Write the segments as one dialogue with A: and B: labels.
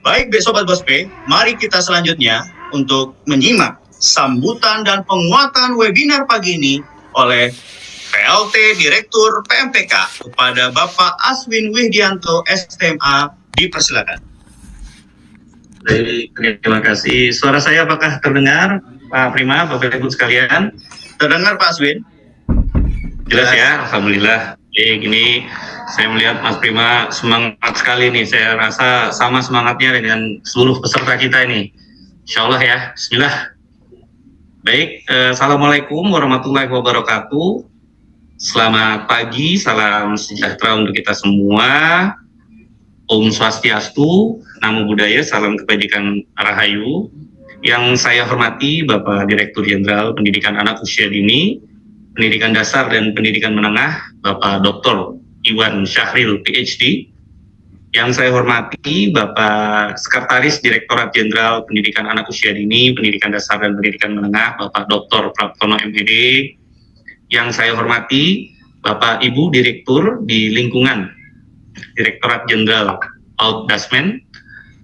A: Baik, Sobat Bospe, mari kita selanjutnya untuk menyimak sambutan dan penguatan webinar pagi ini oleh PLT Direktur PMPK kepada Bapak Aswin Widianto SMA. Dipersilakan.
B: Baik, terima kasih. Suara saya apakah terdengar, Pak Prima, Bapak Ibu sekalian?
A: Terdengar, Pak Aswin?
B: Jelas ya, Alhamdulillah. Gini, saya melihat Mas Prima semangat sekali nih. Saya rasa sama semangatnya dengan seluruh peserta kita ini. Insya Allah ya, Bismillah. Baik, Assalamualaikum warahmatullahi wabarakatuh. Selamat pagi, salam sejahtera untuk kita semua. Om Swastiastu, Namo Buddhaya, salam kebajikan Rahayu. Yang saya hormati Bapak Direktur Jenderal Pendidikan Anak Usia Dini, Pendidikan Dasar dan Pendidikan Menengah, Bapak Dr. Iwan Syahril, PhD. Yang saya hormati Bapak Sekretaris Direktorat Jenderal Pendidikan Anak Usia Dini, Pendidikan Dasar dan Pendidikan Menengah, Bapak Dr. Praptono MED. Yang saya hormati Bapak Ibu Direktur di Lingkungan Direktorat Jenderal PAUD Dasmen.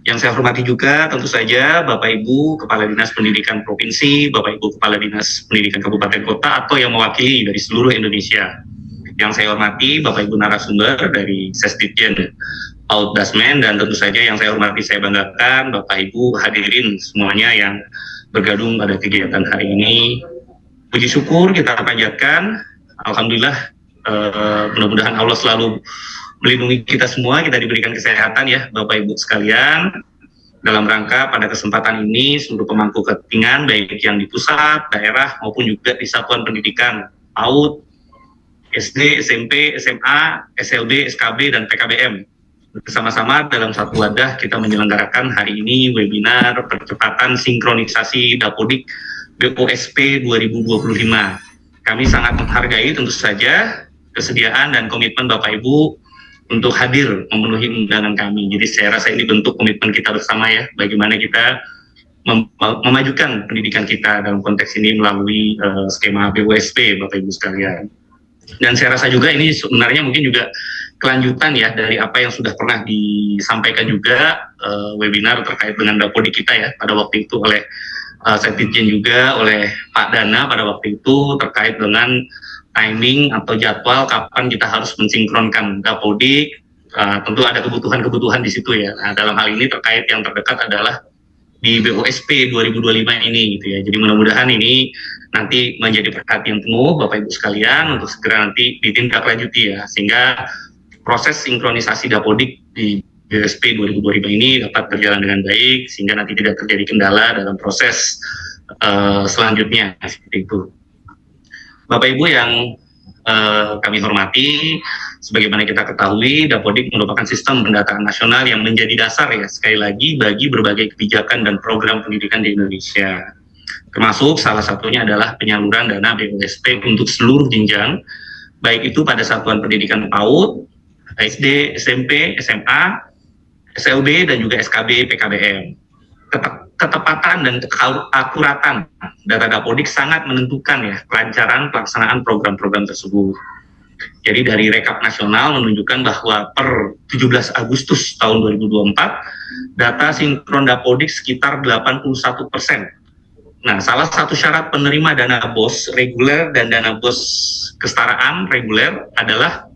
B: Yang saya hormati juga tentu saja Bapak Ibu Kepala Dinas Pendidikan Provinsi, Bapak Ibu Kepala Dinas Pendidikan Kabupaten Kota atau yang mewakili dari seluruh Indonesia. Yang saya hormati Bapak Ibu narasumber dari Sesditjen PAUD Dasmen, dan tentu saja yang saya hormati, saya banggakan Bapak Ibu hadirin semuanya yang bergabung pada kegiatan hari ini. Puji syukur kita panjatkan, Alhamdulillah, mudah-mudahan Allah selalu melindungi kita semua, kita diberikan kesehatan ya Bapak Ibu sekalian. Dalam rangka pada kesempatan ini seluruh pemangku kepentingan baik yang di pusat, daerah maupun juga di satuan pendidikan PAUD, SD, SMP, SMA, SLB, SKB, dan PKBM bersama-sama dalam satu wadah kita menyelenggarakan hari ini webinar percepatan sinkronisasi Dapodik BOSP 2025. Kami sangat menghargai tentu saja kesediaan dan komitmen Bapak Ibu untuk hadir memenuhi undangan kami. Jadi saya rasa ini bentuk komitmen kita bersama ya, bagaimana kita memajukan pendidikan kita dalam konteks ini melalui skema BOSP, Bapak Ibu sekalian. Dan saya rasa juga ini sebenarnya mungkin juga kelanjutan ya dari apa yang sudah pernah disampaikan juga webinar terkait dengan Dapodik kita ya pada waktu itu oleh Sekjen juga oleh Pak Dana pada waktu itu terkait dengan timing atau jadwal kapan kita harus mensinkronkan Dapodik. Tentu ada kebutuhan-kebutuhan di situ ya. Nah, dalam hal ini terkait yang terdekat adalah di BOSP 2025 ini gitu ya. Jadi mudah-mudahan ini nanti menjadi perhatian penuh Bapak Ibu sekalian untuk segera nanti ditindaklanjuti ya, sehingga proses sinkronisasi Dapodik di BOSP 2025 ini dapat berjalan dengan baik sehingga nanti tidak terjadi kendala dalam proses selanjutnya seperti itu. Bapak Ibu yang kami hormati, sebagaimana kita ketahui, Dapodik merupakan sistem pendataan nasional yang menjadi dasar ya sekali lagi bagi berbagai kebijakan dan program pendidikan di Indonesia. Termasuk salah satunya adalah penyaluran dana BOSP untuk seluruh jenjang, baik itu pada satuan pendidikan PAUD, SD, SMP, SMA, SLB, dan juga SKB, PKBM. Ketepatan dan keakuratan data Dapodik sangat menentukan ya kelancaran pelaksanaan program-program tersebut. Jadi dari rekap nasional menunjukkan bahwa per 17 Agustus tahun 2024 data sinkron Dapodik sekitar 81%. Nah, salah satu syarat penerima dana BOS reguler dan dana BOS kesetaraan reguler adalah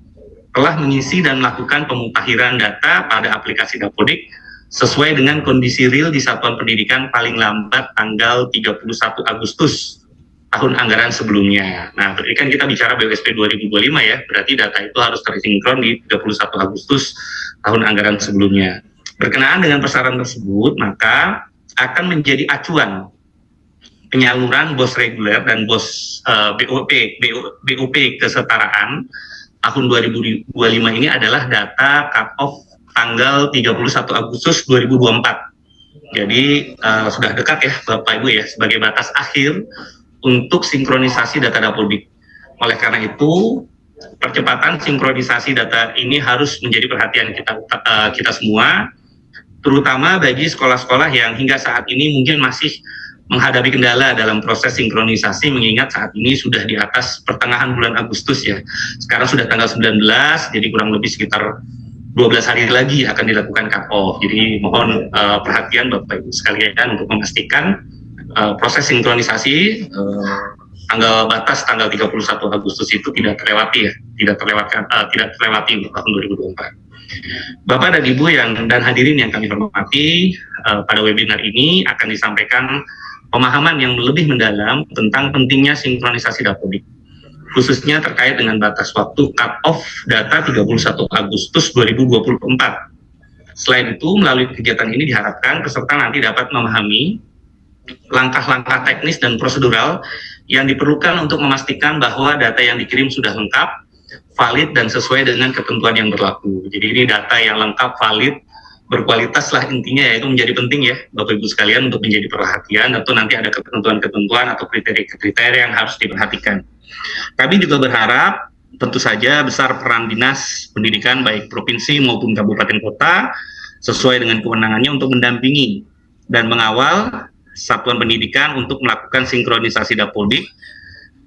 B: telah mengisi dan melakukan pemutahiran data pada aplikasi Dapodik sesuai dengan kondisi real di satuan pendidikan paling lambat tanggal 31 Agustus tahun anggaran sebelumnya. Nah, berarti kan kita bicara BOSP 2025 ya, berarti data itu harus tersinkron di 31 Agustus tahun anggaran sebelumnya. Berkenaan dengan persyaratan tersebut, maka akan menjadi acuan penyaluran BOS reguler dan BOS BOP kesetaraan tahun 2025 ini adalah data cut-off tanggal 31 Agustus 2024. Jadi sudah dekat ya Bapak Ibu ya sebagai batas akhir untuk sinkronisasi data Dapodik. Oleh karena itu, percepatan sinkronisasi data ini harus menjadi perhatian kita semua, terutama bagi sekolah-sekolah yang hingga saat ini mungkin masih menghadapi kendala dalam proses sinkronisasi, mengingat saat ini sudah di atas pertengahan bulan Agustus ya. Sekarang sudah tanggal 19, jadi kurang lebih sekitar 12 hari lagi akan dilakukan cut off. Jadi mohon perhatian Bapak Ibu sekalian untuk memastikan proses sinkronisasi tanggal batas tanggal 31 Agustus itu tidak terlewati ya, tidak terlewati untuk tahun 2024. Bapak dan Ibu dan hadirin yang kami hormati, pada webinar ini akan disampaikan pemahaman yang lebih mendalam tentang pentingnya sinkronisasi Dapodik, khususnya terkait dengan batas waktu cut-off data 31 Agustus 2024. Selain itu, melalui kegiatan ini diharapkan peserta nanti dapat memahami langkah-langkah teknis dan prosedural yang diperlukan untuk memastikan bahwa data yang dikirim sudah lengkap, valid, dan sesuai dengan ketentuan yang berlaku. Jadi ini data yang lengkap, valid, berkualitas lah intinya, yaitu menjadi penting ya Bapak Ibu sekalian untuk menjadi perhatian, atau nanti ada ketentuan-ketentuan atau kriteria-kriteria yang harus diperhatikan. Kami juga berharap tentu saja besar peran Dinas Pendidikan baik provinsi maupun kabupaten kota sesuai dengan kewenangannya untuk mendampingi dan mengawal satuan pendidikan untuk melakukan sinkronisasi Dapodik.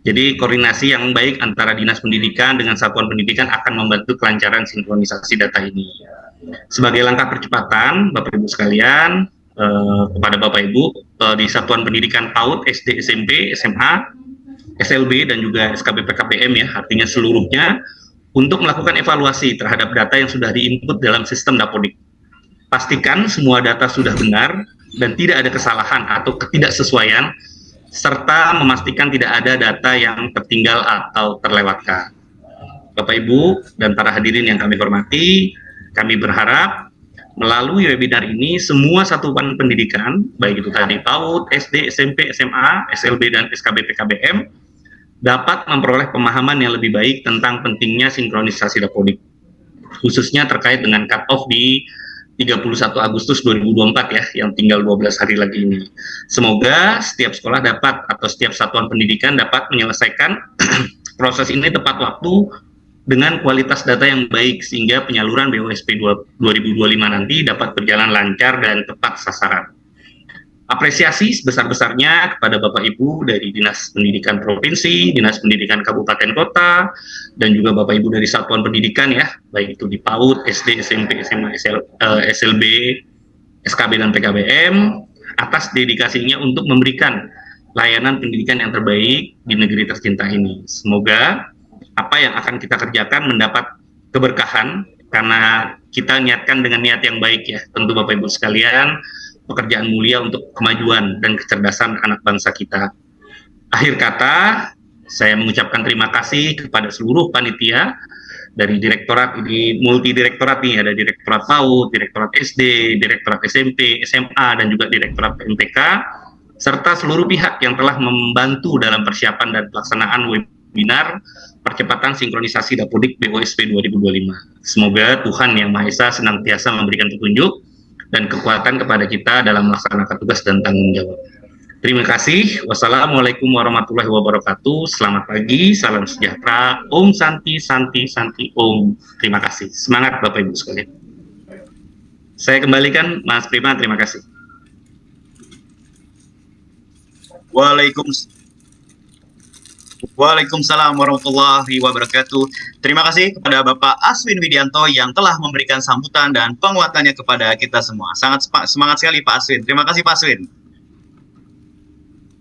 B: Jadi koordinasi yang baik antara Dinas Pendidikan dengan satuan pendidikan akan membantu kelancaran sinkronisasi data ini. Sebagai langkah percepatan Bapak Ibu sekalian, kepada Bapak Ibu di satuan pendidikan PAUD, SD, SMP, SMA, SLB dan juga SKB PKBM ya, artinya seluruhnya, untuk melakukan evaluasi terhadap data yang sudah diinput dalam sistem Dapodik. Pastikan semua data sudah benar dan tidak ada kesalahan atau ketidaksesuaian, serta memastikan tidak ada data yang tertinggal atau terlewatkan. Bapak Ibu dan para hadirin yang kami hormati, kami berharap melalui webinar ini semua satuan pendidikan, baik itu tadi PAUD, SD, SMP, SMA, SLB, dan SKB PKBM, dapat memperoleh pemahaman yang lebih baik tentang pentingnya sinkronisasi Dapodik, khususnya terkait dengan cut-off di 31 Agustus 2024 ya, yang tinggal 12 hari lagi ini. Semoga setiap sekolah dapat atau setiap satuan pendidikan dapat menyelesaikan proses ini tepat waktu dengan kualitas data yang baik, sehingga penyaluran BOSP 2025 nanti dapat berjalan lancar dan tepat sasaran. Apresiasi sebesar-besarnya kepada Bapak Ibu dari Dinas Pendidikan Provinsi, Dinas Pendidikan Kabupaten Kota, dan juga Bapak Ibu dari Satuan Pendidikan ya, baik itu di PAUD, SD, SMP, SMA, SLB, SKB, dan PKBM, atas dedikasinya untuk memberikan layanan pendidikan yang terbaik di negeri tercinta ini. Semoga apa yang akan kita kerjakan mendapat keberkahan, karena kita niatkan dengan niat yang baik ya, tentu Bapak Ibu sekalian, pekerjaan mulia untuk kemajuan dan kecerdasan anak bangsa kita. Akhir kata, saya mengucapkan terima kasih kepada seluruh panitia dari direktorat ini, multi direktorat nih, ada direktorat PAUD, direktorat SD, direktorat SMP, SMA, dan juga direktorat PMPK, serta seluruh pihak yang telah membantu dalam persiapan dan pelaksanaan webinar percepatan sinkronisasi Dapodik BOSP 2025. Semoga Tuhan Yang Maha Esa senantiasa memberikan petunjuk dan kekuatan kepada kita dalam melaksanakan tugas dan tanggung jawab. Terima kasih. Wassalamualaikum warahmatullahi wabarakatuh. Selamat pagi, salam sejahtera. Om Santi, Santi, Santi, Om. Terima kasih. Semangat Bapak Ibu sekalian. Saya kembalikan Mas Prima, terima kasih.
A: Waalaikumsalam warahmatullahi wabarakatuh. Terima kasih kepada Bapak Aswin Widianto yang telah memberikan sambutan dan penguatannya kepada kita semua. Sangat semangat sekali Pak Aswin. Terima kasih Pak Aswin.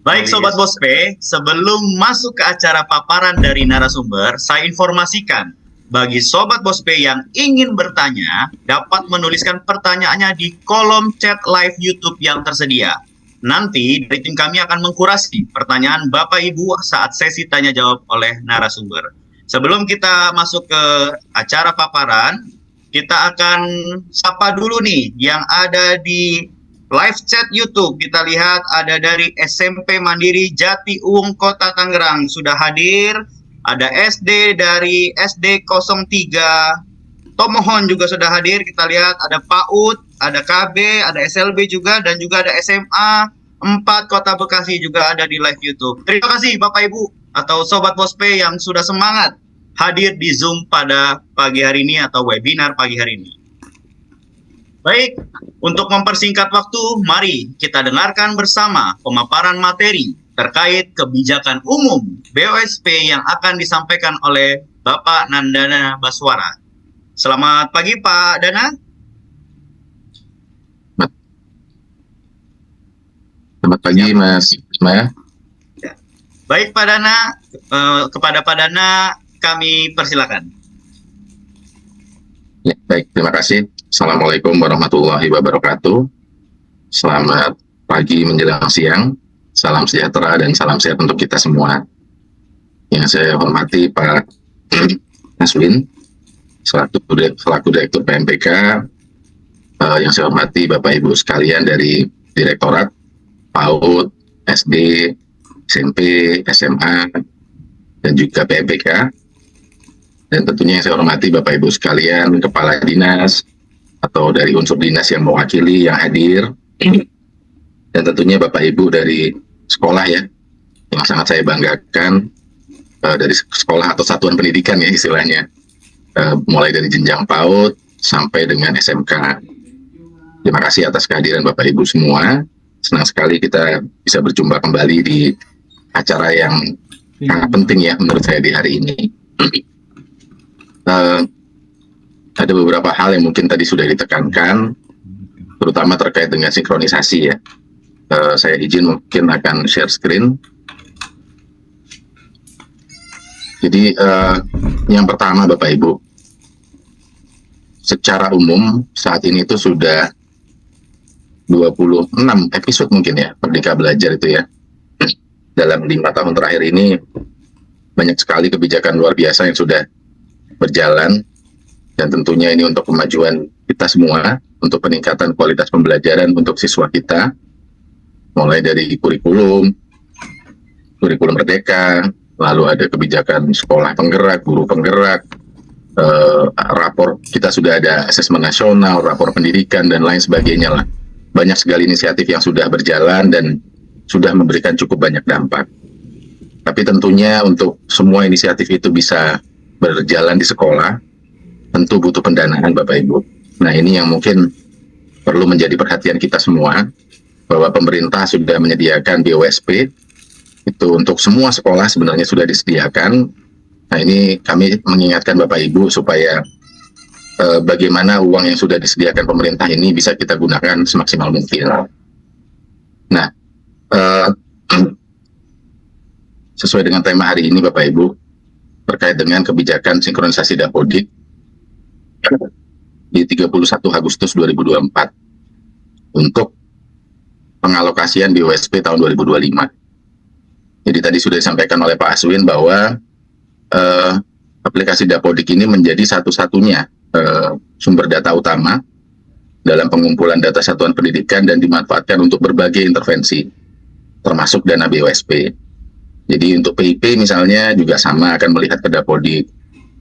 A: Baik Sobat BOSP, sebelum masuk ke acara paparan dari narasumber, saya informasikan bagi Sobat BOSP yang ingin bertanya, dapat menuliskan pertanyaannya di kolom chat live YouTube yang tersedia. Nanti dari tim kami akan mengkurasi pertanyaan Bapak Ibu saat sesi tanya jawab oleh narasumber. Sebelum kita masuk ke acara paparan, kita akan sapa dulu nih yang ada di live chat YouTube. Kita lihat ada dari SMP Mandiri Jati Uung Kota Tangerang sudah hadir. Ada SD dari SD 03 Tomohon juga sudah hadir. Kita lihat ada PAUD, ada KB, ada SLB juga, dan juga ada SMA 4 Kota Bekasi juga ada di live YouTube. Terima kasih Bapak Ibu atau Sobat BOSP yang sudah semangat hadir di Zoom pada pagi hari ini atau webinar pagi hari ini. Baik, untuk mempersingkat waktu, mari kita dengarkan bersama pemaparan materi terkait kebijakan umum BOSP yang akan disampaikan oleh Bapak Nandana Baswara. Selamat pagi Pak Dana.
C: Selamat pagi Mas Isma.
A: Baik Pak Dana, kepada Pak Dana kami persilakan.
C: Ya, baik, terima kasih. Assalamualaikum warahmatullahi wabarakatuh. Selamat pagi menjelang siang. Salam sejahtera dan salam sehat untuk kita semua. Yang saya hormati Pak Aswin, selaku Direktur PMPK. Yang saya hormati Bapak Ibu sekalian dari Direktorat PAUD, SD, SMP, SMA, dan juga PMPK. Dan tentunya yang saya hormati Bapak Ibu sekalian, Kepala Dinas, atau dari unsur dinas yang mewakili, yang hadir. Dan tentunya Bapak Ibu dari sekolah ya, yang sangat saya banggakan, dari sekolah atau satuan pendidikan ya istilahnya. Mulai dari jenjang PAUD sampai dengan SMK. Terima kasih atas kehadiran Bapak Ibu semua. Senang sekali kita bisa berjumpa kembali di acara yang sangat penting ya menurut saya di hari ini. Ada beberapa hal yang mungkin tadi sudah ditekankan, terutama terkait dengan sinkronisasi ya. Saya izin mungkin akan share screen. Jadi yang pertama Bapak Ibu, secara umum saat ini itu sudah 26 episode mungkin ya Merdeka Belajar itu ya. Dalam 5 tahun terakhir ini banyak sekali kebijakan luar biasa yang sudah berjalan, dan tentunya ini untuk kemajuan kita semua, untuk peningkatan kualitas pembelajaran untuk siswa kita, mulai dari kurikulum Merdeka, lalu ada kebijakan sekolah penggerak, guru penggerak, rapor kita sudah ada asesmen nasional, rapor pendidikan dan lain sebagainya lah. Banyak sekali inisiatif yang sudah berjalan dan sudah memberikan cukup banyak dampak. Tapi tentunya untuk semua inisiatif itu bisa berjalan di sekolah, tentu butuh pendanaan Bapak Ibu. Nah ini yang mungkin perlu menjadi perhatian kita semua, bahwa pemerintah sudah menyediakan BOSP, itu untuk semua sekolah sebenarnya sudah disediakan. Nah ini kami mengingatkan Bapak Ibu supaya bagaimana uang yang sudah disediakan pemerintah ini bisa kita gunakan semaksimal mungkin. Nah, sesuai dengan tema hari ini Bapak Ibu, terkait dengan kebijakan sinkronisasi Dapodik di 31 Agustus 2024 untuk pengalokasian BOSP tahun 2025. Jadi tadi sudah disampaikan oleh Pak Aswin bahwa aplikasi Dapodik ini menjadi satu-satunya sumber data utama dalam pengumpulan data satuan pendidikan dan dimanfaatkan untuk berbagai intervensi, termasuk dana BOSP. Jadi untuk PIP misalnya juga sama, akan melihat ke Dapodik,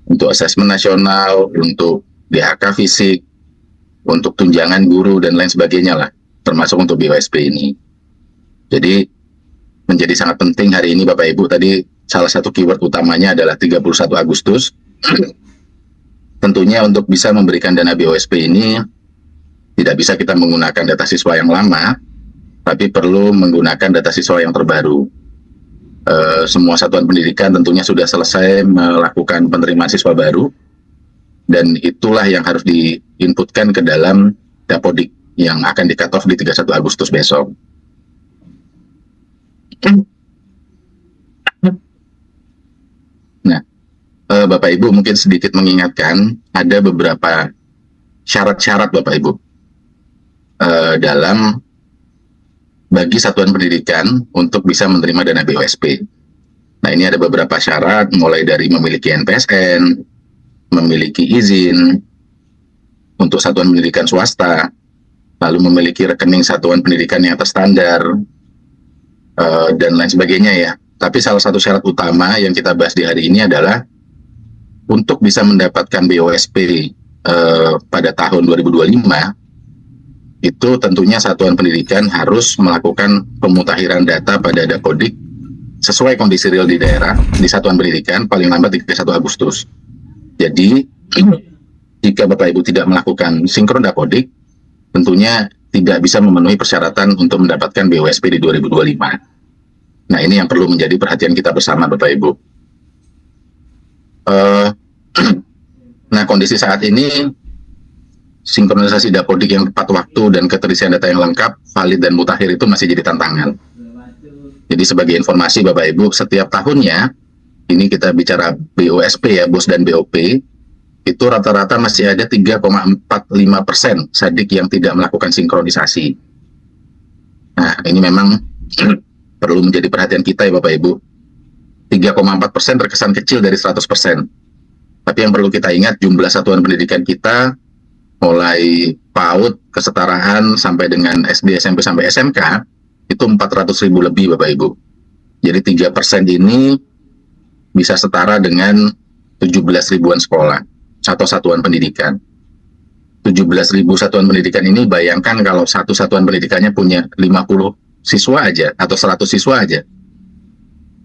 C: untuk asesmen nasional, untuk DHK fisik, untuk tunjangan guru dan lain sebagainya lah, termasuk untuk BOSP ini. Jadi menjadi sangat penting hari ini Bapak Ibu, tadi salah satu keyword utamanya adalah 31 Agustus. Tentunya untuk bisa memberikan dana BOSP ini tidak bisa kita menggunakan data siswa yang lama, tapi perlu menggunakan data siswa yang terbaru. Semua satuan pendidikan tentunya sudah selesai melakukan penerimaan siswa baru, dan itulah yang harus diinputkan ke dalam Dapodik yang akan di cut off di 31 Agustus besok. Nah, Bapak Ibu mungkin sedikit mengingatkan, ada beberapa syarat-syarat Bapak Ibu dalam bagi satuan pendidikan untuk bisa menerima dana BOSP. Nah ini ada beberapa syarat, mulai dari memiliki NPSN, memiliki izin untuk satuan pendidikan swasta, lalu memiliki rekening satuan pendidikan yang terstandar, dan lain sebagainya ya. Tapi salah satu syarat utama yang kita bahas di hari ini adalah untuk bisa mendapatkan BOSP pada tahun 2025, itu tentunya satuan pendidikan harus melakukan pemutakhiran data pada Dapodik sesuai kondisi real di daerah di satuan pendidikan paling lambat 31 Agustus. Jadi jika Bapak Ibu tidak melakukan sinkron Dapodik, tentunya tidak bisa memenuhi persyaratan untuk mendapatkan BOSP di 2025. Nah ini yang perlu menjadi perhatian kita bersama Bapak Ibu. Nah, kondisi saat ini sinkronisasi dapodik yang tepat waktu dan keterisian data yang lengkap, valid dan mutakhir itu masih jadi tantangan. Jadi sebagai informasi Bapak Ibu, setiap tahunnya ini kita bicara BOSP ya, BOS dan BOP, itu rata-rata masih ada 3,45% sadik yang tidak melakukan sinkronisasi. Nah, ini memang perlu menjadi perhatian kita ya Bapak Ibu. 3,4% terkesan kecil dari 100%. Tapi yang perlu kita ingat, jumlah satuan pendidikan kita mulai PAUD, kesetaraan, sampai dengan SD, SMP, sampai SMK, itu 400.000 lebih Bapak Ibu. Jadi 3% ini bisa setara dengan 17 ribuan sekolah atau satuan pendidikan. 17.000 satuan pendidikan ini, bayangkan kalau satu satuan pendidikannya punya 50 siswa aja atau 100 siswa aja.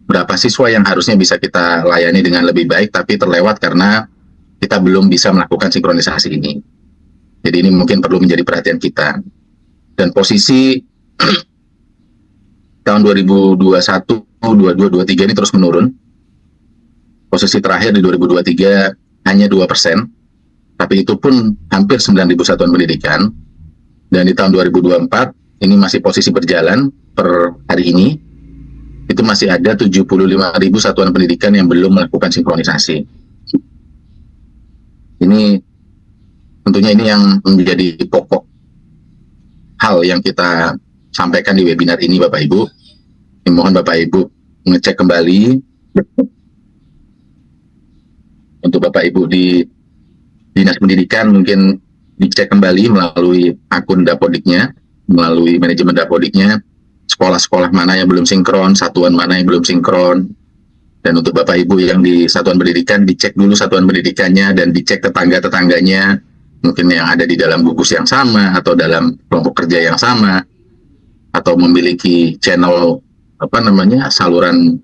C: Berapa siswa yang harusnya bisa kita layani dengan lebih baik, tapi terlewat karena kita belum bisa melakukan sinkronisasi ini. Jadi ini mungkin perlu menjadi perhatian kita. Dan posisi tahun 2021, 22, 23 ini terus menurun. Posisi terakhir di 2023 hanya 2%, tapi itu pun hampir 9.000 satuan pendidikan. Dan di tahun 2024, ini masih posisi berjalan per hari ini, itu masih ada 75.000 satuan pendidikan yang belum melakukan sinkronisasi. Ini tentunya ini yang menjadi pokok hal yang kita sampaikan di webinar ini Bapak Ibu. Mohon Bapak Ibu mengecek kembali untuk Bapak Ibu di Dinas Pendidikan, mungkin dicek kembali melalui akun Dapodiknya, melalui manajemen Dapodiknya, sekolah-sekolah mana yang belum sinkron, satuan mana yang belum sinkron. Dan untuk Bapak Ibu yang di satuan pendidikan, dicek dulu satuan pendidikannya dan dicek tetangga-tetangganya, mungkin yang ada di dalam gugus yang sama atau dalam kelompok kerja yang sama, atau memiliki channel saluran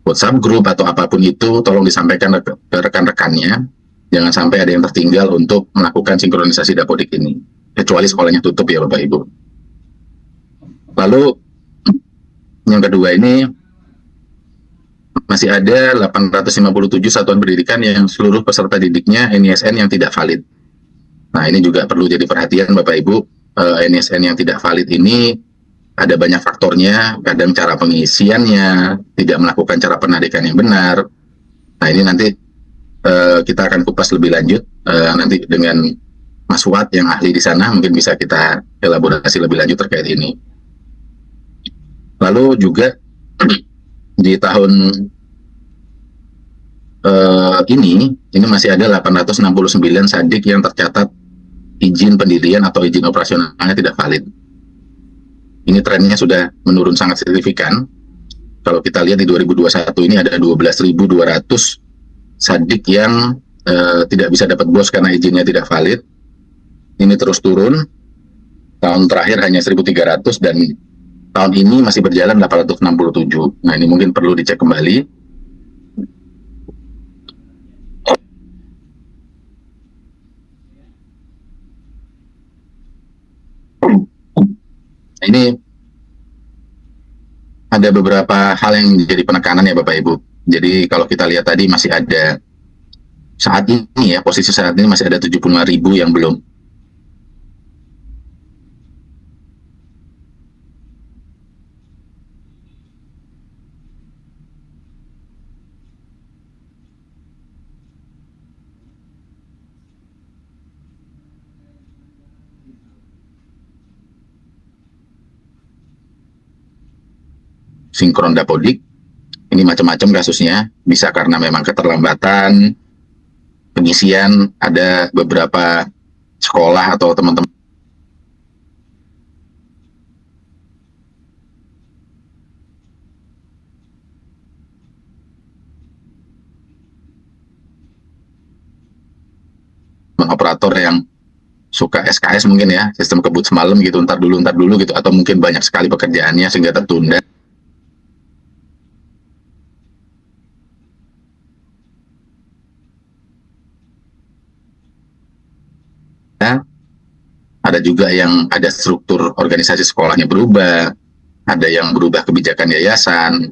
C: WhatsApp group atau apapun itu, tolong disampaikan ke rekan-rekannya. Jangan sampai ada yang tertinggal untuk melakukan sinkronisasi Dapodik ini, kecuali sekolahnya tutup ya Bapak Ibu. Lalu yang kedua ini, masih ada 857 satuan pendidikan yang seluruh peserta didiknya NISN yang tidak valid. Nah, ini juga perlu jadi perhatian Bapak Ibu. NISN yang tidak valid ini ada banyak faktornya, kadang cara pengisiannya, tidak melakukan cara penarikan yang benar. Nah, ini nanti kita akan kupas lebih lanjut, nanti dengan Mas Wat yang ahli di sana, mungkin bisa kita elaborasi lebih lanjut terkait ini. Lalu juga di tahun ini masih ada 869 sadik yang tercatat izin pendirian atau izin operasionalnya tidak valid. Ini trennya sudah menurun sangat signifikan. Kalau kita lihat di 2021 ini ada 12.200 sadik yang tidak bisa dapat BOS karena izinnya tidak valid. Ini terus turun. Tahun terakhir hanya 1.300 dan tahun ini masih berjalan 867. Nah, ini mungkin perlu dicek kembali. Ini ada beberapa hal yang menjadi penekanan ya Bapak Ibu. Jadi kalau kita lihat tadi masih ada saat ini ya, posisi saat ini masih ada 75.000 yang belum sinkron Dapodik. Ini macam-macam kasusnya, bisa karena memang keterlambatan pengisian, ada beberapa sekolah atau teman-teman operator yang suka SKS mungkin ya, sistem kebut semalam gitu, ntar dulu gitu, atau mungkin banyak sekali pekerjaannya sehingga tertunda. Ada juga yang ada struktur organisasi sekolahnya berubah, ada yang berubah kebijakan yayasan.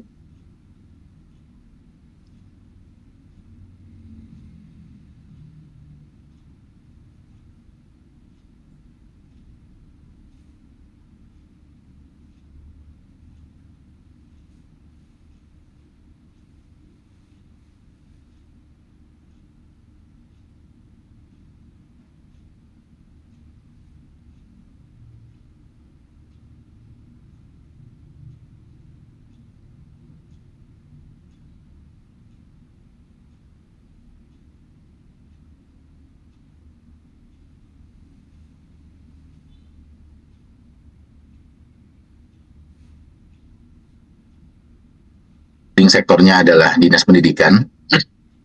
C: leading sektornya adalah Dinas Pendidikan.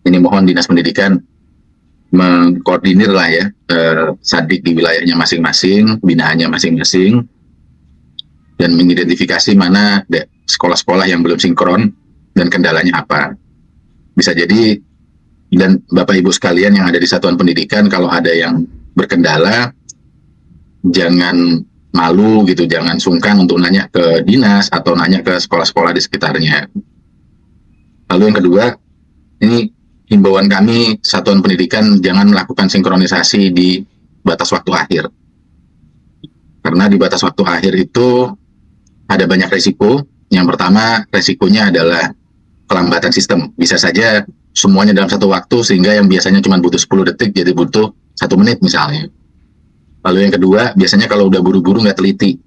C: Ini mohon Dinas Pendidikan mengkoordinir lah ya Sadik di wilayahnya masing-masing, binaannya masing-masing, dan mengidentifikasi mana sekolah-sekolah yang belum sinkron dan kendalanya apa. Bisa jadi, dan Bapak Ibu sekalian yang ada di satuan pendidikan, kalau ada yang berkendala, jangan malu gitu, jangan sungkan untuk nanya ke dinas atau nanya ke sekolah-sekolah di sekitarnya. Lalu yang kedua, ini himbauan kami satuan pendidikan jangan melakukan sinkronisasi di batas waktu akhir. Karena di batas waktu akhir itu ada banyak risiko. Yang pertama, risikonya adalah kelambatan sistem. Bisa saja semuanya dalam satu waktu, sehingga yang biasanya cuma butuh 10 detik jadi butuh 1 menit misalnya. Lalu yang kedua, biasanya kalau udah buru-buru nggak teliti.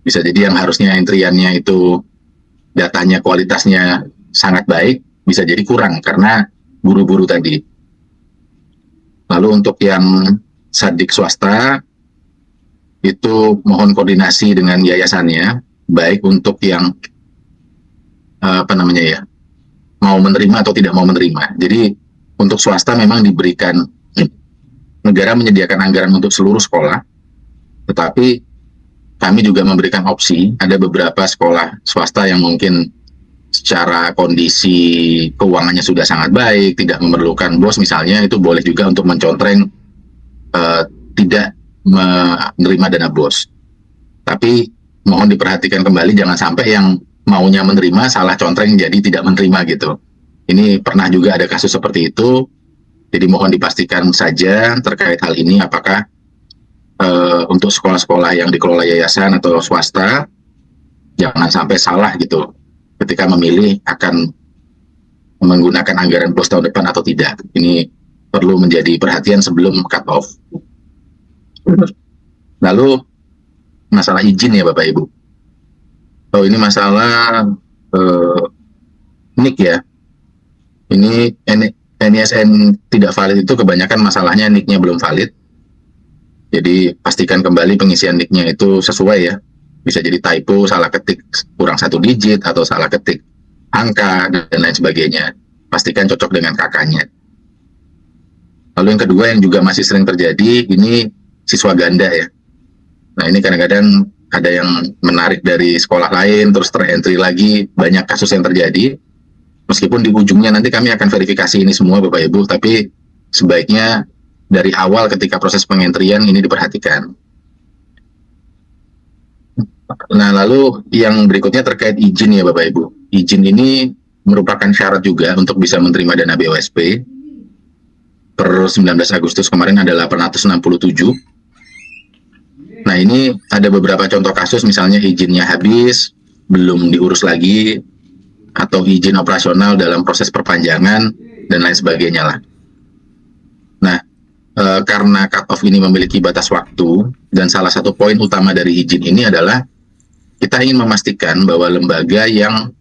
C: Bisa jadi yang harusnya entriannya itu datanya kualitasnya sangat baik, bisa jadi kurang karena buru-buru tadi. Lalu untuk yang Sadik swasta, itu mohon koordinasi dengan yayasannya, baik untuk yang mau menerima atau tidak mau menerima. Jadi untuk swasta memang diberikan, negara menyediakan anggaran untuk seluruh sekolah, tetapi kami juga memberikan opsi. Ada beberapa sekolah swasta yang mungkin secara kondisi keuangannya sudah sangat baik, tidak memerlukan BOS misalnya, itu boleh juga untuk mencontreng tidak menerima dana BOS. Tapi mohon diperhatikan kembali, jangan sampai yang maunya menerima salah contreng jadi tidak menerima gitu. Ini pernah juga ada kasus seperti itu. Jadi mohon dipastikan saja terkait hal ini, apakah untuk sekolah-sekolah yang dikelola yayasan atau swasta, jangan sampai salah gitu ketika memilih akan menggunakan anggaran BOS tahun depan atau tidak. Ini perlu menjadi perhatian sebelum cut off. Lalu masalah izin ya Bapak Ibu. Oh, ini masalah NIK ya. Ini NISN tidak valid itu kebanyakan masalahnya NIK-nya belum valid. Jadi pastikan kembali pengisian NIK-nya itu sesuai ya. Bisa jadi typo, salah ketik kurang 1 digit, atau salah ketik angka, dan lain sebagainya. Pastikan cocok dengan kakaknya. Lalu yang kedua yang juga masih sering terjadi, ini siswa ganda ya. Nah ini kadang-kadang ada yang menarik dari sekolah lain, terus ter-entry lagi, banyak kasus yang terjadi. Meskipun di ujungnya nanti kami akan verifikasi ini semua Bapak Ibu, tapi sebaiknya dari awal ketika proses pengentrian ini diperhatikan. Nah lalu yang berikutnya terkait izin ya Bapak Ibu. Izin ini merupakan syarat juga untuk bisa menerima dana BOSP. Per 19 Agustus kemarin ada 867. Nah ini ada beberapa contoh kasus, misalnya izinnya habis, belum diurus lagi, atau izin operasional dalam proses perpanjangan, dan lain sebagainya lah. Nah, karena cut-off ini memiliki batas waktu, dan salah satu poin utama dari izin ini adalah kita ingin memastikan bahwa lembaga yang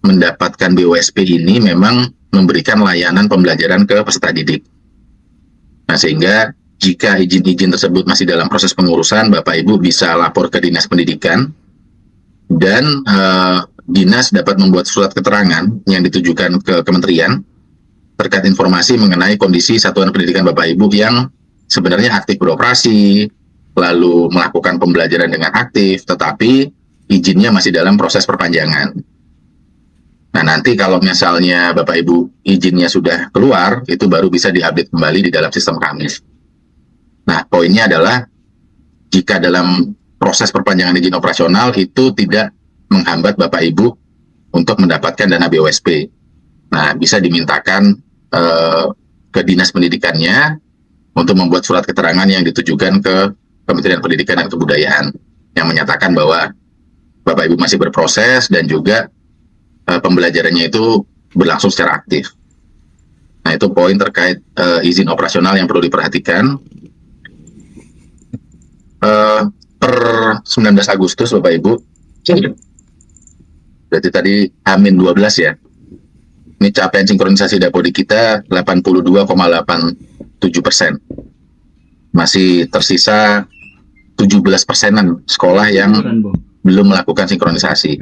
C: mendapatkan BOSP ini memang memberikan layanan pembelajaran ke peserta didik. Nah, sehingga jika izin-izin tersebut masih dalam proses pengurusan, Bapak Ibu bisa lapor ke Dinas Pendidikan, dan Dinas dapat membuat surat keterangan yang ditujukan ke Kementerian terkait informasi mengenai kondisi satuan pendidikan Bapak Ibu yang sebenarnya aktif beroperasi, lalu melakukan pembelajaran dengan aktif, tetapi izinnya masih dalam proses perpanjangan. Nah, nanti kalau misalnya Bapak Ibu izinnya sudah keluar, itu baru bisa diupdate kembali di dalam sistem kami. Nah, poinnya adalah jika dalam proses perpanjangan izin operasional itu tidak menghambat Bapak Ibu untuk mendapatkan dana BOSP. Nah, bisa dimintakan ke Dinas Pendidikannya untuk membuat surat keterangan yang ditujukan ke Kementerian Pendidikan dan Kebudayaan yang menyatakan bahwa Bapak Ibu masih berproses dan juga pembelajarannya itu berlangsung secara aktif. Nah, itu poin terkait izin operasional yang perlu diperhatikan. Per 19 Agustus Bapak Ibu, berarti tadi H-12 ya, ini capaian sinkronisasi Dapodi kita 82,87%. Masih tersisa 17%-an sekolah yang belum melakukan sinkronisasi.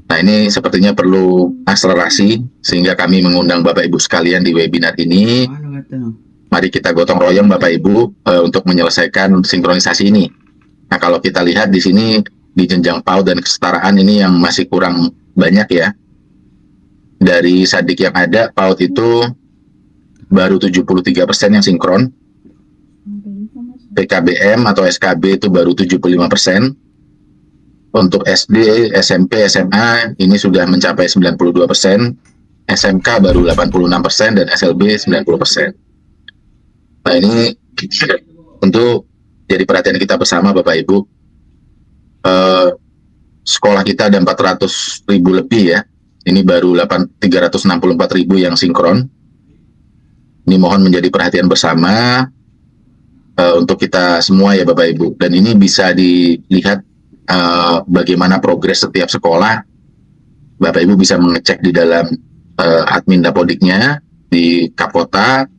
C: Nah, ini sepertinya perlu akselerasi, sehingga kami mengundang Bapak Ibu sekalian di webinar ini. Mari kita gotong royong Bapak Ibu untuk menyelesaikan sinkronisasi ini. Nah, kalau kita lihat di sini di jenjang PAUD dan kesetaraan ini yang masih kurang banyak ya. Dari Sadik yang ada, PAUD itu baru 73% yang sinkron. PKBM atau SKB itu baru 75%. Untuk SD, SMP, SMA ini sudah mencapai 92%. SMK baru 86% dan SLB 90%. Nah, ini tentu jadi perhatian kita bersama Bapak Ibu. Sekolah kita ada 400.000 lebih ya. Ini baru 364.000 yang sinkron. Ini mohon menjadi perhatian bersama untuk kita semua ya Bapak Ibu. Dan ini bisa dilihat bagaimana progres setiap sekolah. Bapak Ibu bisa mengecek di dalam admin Dapodiknya di Kapota.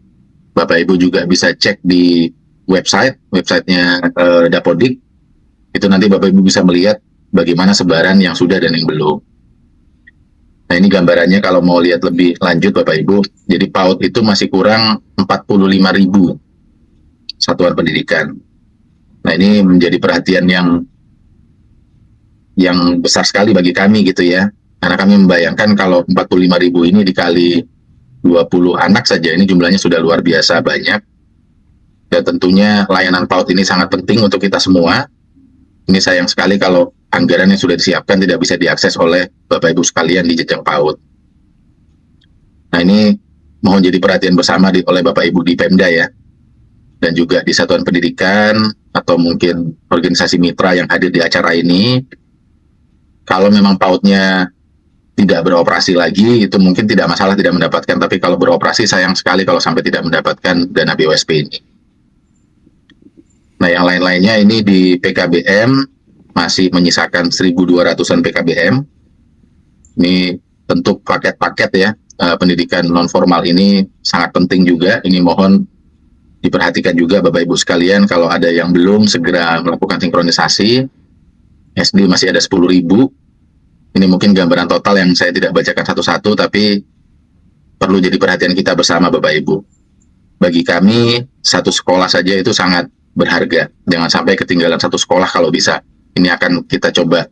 C: Bapak Ibu juga bisa cek di websitenya Dapodik. Itu nanti Bapak Ibu bisa melihat bagaimana sebaran yang sudah dan yang belum. Nah, ini gambarannya kalau mau lihat lebih lanjut Bapak Ibu. Jadi PAUD itu masih kurang 45.000 satuan pendidikan. Nah, ini menjadi perhatian yang besar sekali bagi kami gitu ya. Karena kami membayangkan kalau 45.000 ini dikali 20 anak saja, ini jumlahnya sudah luar biasa banyak. Dan tentunya layanan PAUD ini sangat penting untuk kita semua. Ini sayang sekali kalau anggaran yang sudah disiapkan tidak bisa diakses oleh Bapak Ibu sekalian di jenjang PAUD. Nah, ini mohon jadi perhatian bersama oleh Bapak Ibu di Pemda ya. Dan juga di satuan pendidikan atau mungkin organisasi mitra yang hadir di acara ini. Kalau memang PAUD-nya tidak beroperasi lagi, itu mungkin tidak masalah tidak mendapatkan, tapi kalau beroperasi sayang sekali kalau sampai tidak mendapatkan dana BOSP ini. Nah, yang lain-lainnya ini di PKBM masih menyisakan 1.200-an PKBM. Ini tentu paket-paket ya, pendidikan non-formal ini sangat penting juga. Ini mohon diperhatikan juga Bapak Ibu sekalian, kalau ada yang belum segera melakukan sinkronisasi. SD masih ada 10.000. Ini mungkin gambaran total yang saya tidak bacakan satu-satu, tapi perlu jadi perhatian kita bersama Bapak Ibu. Bagi kami, satu sekolah saja itu sangat berharga. Jangan sampai ketinggalan satu sekolah kalau bisa. Ini akan kita coba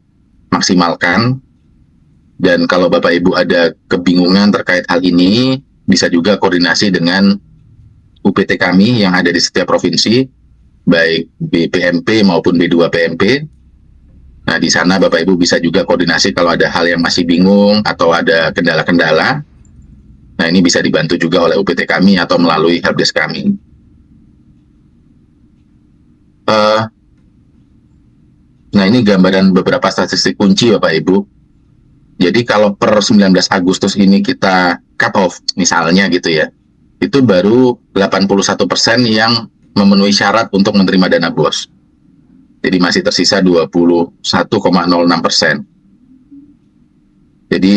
C: maksimalkan. Dan kalau Bapak Ibu ada kebingungan terkait hal ini, bisa juga koordinasi dengan UPT kami yang ada di setiap provinsi, baik BPMP maupun B2 PMP. Nah, di sana Bapak Ibu bisa juga koordinasi kalau ada hal yang masih bingung atau ada kendala-kendala. Nah, ini bisa dibantu juga oleh UPT kami atau melalui helpdesk kami. Nah, ini gambaran beberapa statistik kunci Bapak Ibu. Jadi kalau per 19 Agustus ini kita cut off misalnya gitu ya, itu baru 81% yang memenuhi syarat untuk menerima dana BOS. Jadi masih tersisa 21,06%. Jadi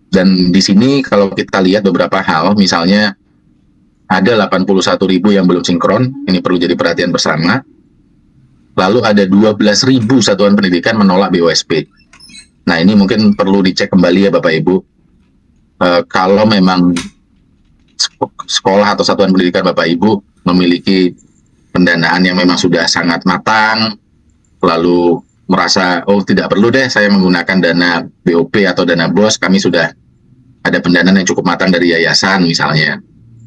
C: dan di sini kalau kita lihat beberapa hal, misalnya ada 81.000 yang belum sinkron, ini perlu jadi perhatian bersama. Lalu ada 12.000 satuan pendidikan menolak BOSP. Nah, ini mungkin perlu dicek kembali ya Bapak Ibu. Kalau memang sekolah atau satuan pendidikan Bapak Ibu memiliki pendanaan yang memang sudah sangat matang, lalu merasa, oh tidak perlu deh saya menggunakan dana BOP atau dana BOS, kami sudah ada pendanaan yang cukup matang dari yayasan misalnya.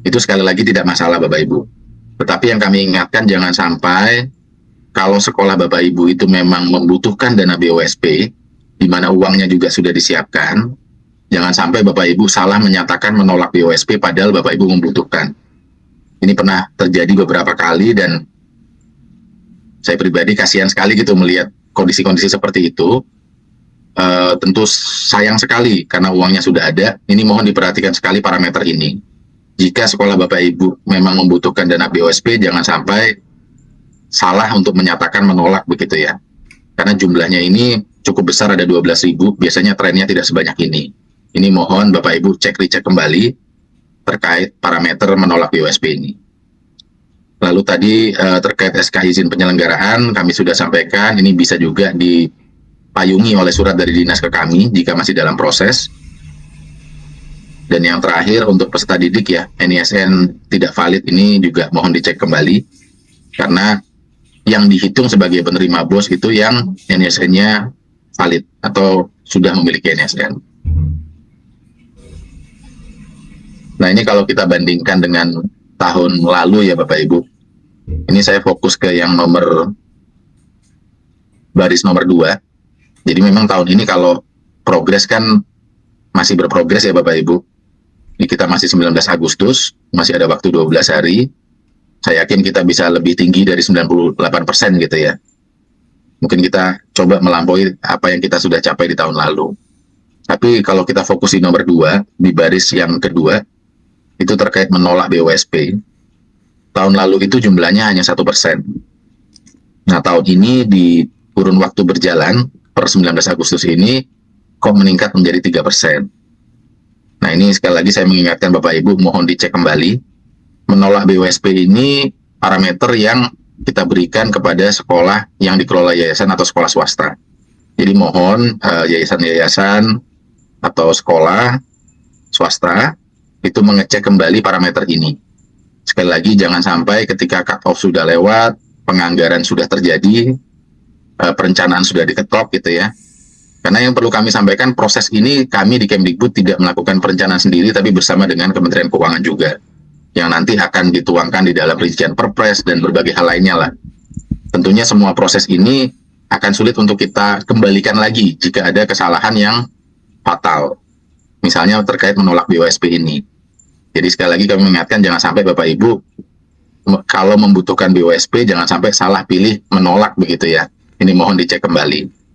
C: Itu sekali lagi tidak masalah Bapak Ibu. Tetapi yang kami ingatkan jangan sampai kalau sekolah Bapak Ibu itu memang membutuhkan dana BOSP, di mana uangnya juga sudah disiapkan, jangan sampai Bapak Ibu salah menyatakan menolak BOSP padahal Bapak Ibu membutuhkan. Ini pernah terjadi beberapa kali dan saya pribadi kasihan sekali gitu melihat kondisi-kondisi seperti itu. Tentu sayang sekali karena uangnya sudah ada. Ini mohon diperhatikan sekali parameter ini. Jika sekolah Bapak Ibu memang membutuhkan dana BOSP, jangan sampai salah untuk menyatakan menolak begitu ya. Karena jumlahnya ini cukup besar, ada 12.000, biasanya trennya tidak sebanyak ini. Ini mohon Bapak Ibu cek-recek kembali terkait parameter menolak BOSP ini. Lalu tadi terkait SK izin penyelenggaraan kami sudah sampaikan, ini bisa juga dipayungi oleh surat dari dinas ke kami jika masih dalam proses. Dan yang terakhir untuk peserta didik ya, NISN tidak valid ini juga mohon dicek kembali, karena yang dihitung sebagai penerima BOS itu yang NISN-nya valid atau sudah memiliki NISN. Nah ini kalau kita bandingkan dengan tahun lalu ya Bapak Ibu, ini saya fokus ke yang baris nomor 2. Jadi memang tahun ini kalau progres kan masih berprogres ya Bapak Ibu. Ini kita masih 19 Agustus, masih ada waktu 12 hari. Saya yakin kita bisa lebih tinggi dari 98% gitu ya. Mungkin kita coba melampaui apa yang kita sudah capai di tahun lalu. Tapi kalau kita fokus di nomor 2, di baris yang kedua, itu terkait menolak BOSP. Tahun lalu itu jumlahnya hanya 1%. Nah, tahun ini di kurun waktu berjalan, per 19 Agustus ini, kok meningkat menjadi 3%. Nah, ini sekali lagi saya mengingatkan Bapak Ibu, mohon dicek kembali. Menolak BOSP ini parameter yang kita berikan kepada sekolah yang dikelola yayasan atau sekolah swasta. Jadi mohon yayasan-yayasan atau sekolah swasta itu mengecek kembali parameter ini. Sekali lagi jangan sampai ketika cut off sudah lewat, penganggaran sudah terjadi, perencanaan sudah diketok gitu ya. Karena yang perlu kami sampaikan, proses ini kami di Kemdikbud tidak melakukan perencanaan sendiri, tapi bersama dengan Kementerian Keuangan juga, yang nanti akan dituangkan di dalam rincian perpres dan berbagai hal lainnya lah. Tentunya semua proses ini akan sulit untuk kita kembalikan lagi jika ada kesalahan yang fatal. Misalnya terkait menolak BOSP ini. Jadi sekali lagi kami mengingatkan jangan sampai Bapak Ibu kalau membutuhkan BOSP jangan sampai salah pilih menolak begitu ya. Ini mohon dicek kembali.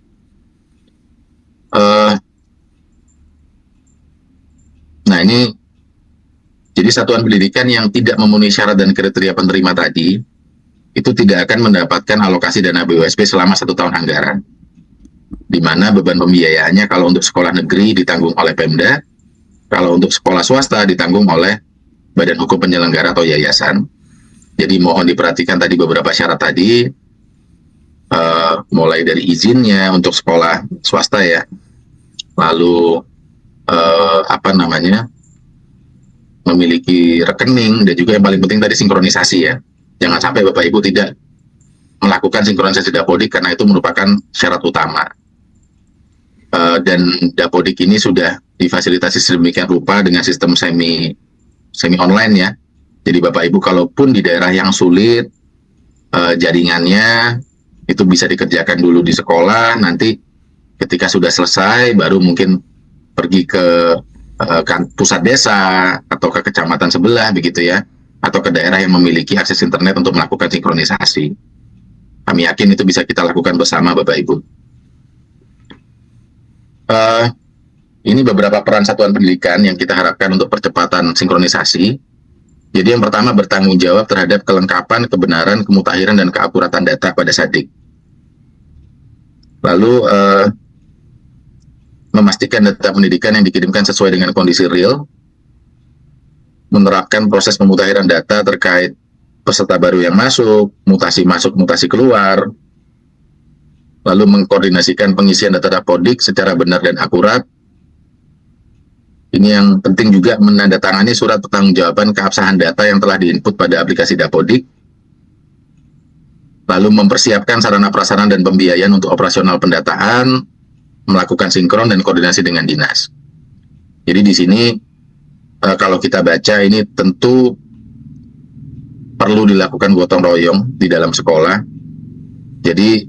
C: Nah ini jadi satuan pendidikan yang tidak memenuhi syarat dan kriteria penerima tadi itu tidak akan mendapatkan alokasi dana BOSP selama 1 tahun anggaran. Di mana beban pembiayaannya kalau untuk sekolah negeri ditanggung oleh Pemda, kalau untuk sekolah swasta ditanggung oleh Badan Hukum Penyelenggara atau yayasan. Jadi mohon diperhatikan tadi beberapa syarat tadi, mulai dari izinnya untuk sekolah swasta ya, lalu memiliki rekening, dan juga yang paling penting tadi sinkronisasi ya. Jangan sampai Bapak Ibu tidak melakukan sinkronisasi Dapodik karena itu merupakan syarat utama. Dan Dapodik ini sudah difasilitasi sedemikian rupa dengan sistem semi online ya. Jadi Bapak Ibu kalaupun di daerah yang sulit jaringannya itu bisa dikerjakan dulu di sekolah, nanti ketika sudah selesai baru mungkin pergi ke pusat desa atau ke kecamatan sebelah begitu ya, atau ke daerah yang memiliki akses internet untuk melakukan sinkronisasi. Kami yakin itu bisa kita lakukan bersama Bapak Ibu. Ini beberapa peran satuan pendidikan yang kita harapkan untuk percepatan sinkronisasi. Jadi yang pertama bertanggung jawab terhadap kelengkapan, kebenaran, kemutakhiran, dan keakuratan data pada SADIK. Lalu memastikan data pendidikan yang dikirimkan sesuai dengan kondisi real, menerapkan proses pemutakhiran data terkait peserta baru yang masuk, mutasi keluar, lalu mengkoordinasikan pengisian data Dapodik secara benar dan akurat. Ini yang penting juga menandatangani surat pertanggungjawaban keabsahan data yang telah diinput pada aplikasi Dapodik, lalu mempersiapkan sarana prasarana dan pembiayaan untuk operasional pendataan, melakukan sinkron dan koordinasi dengan dinas. Jadi di sini kalau kita baca ini tentu perlu dilakukan gotong royong di dalam sekolah. Jadi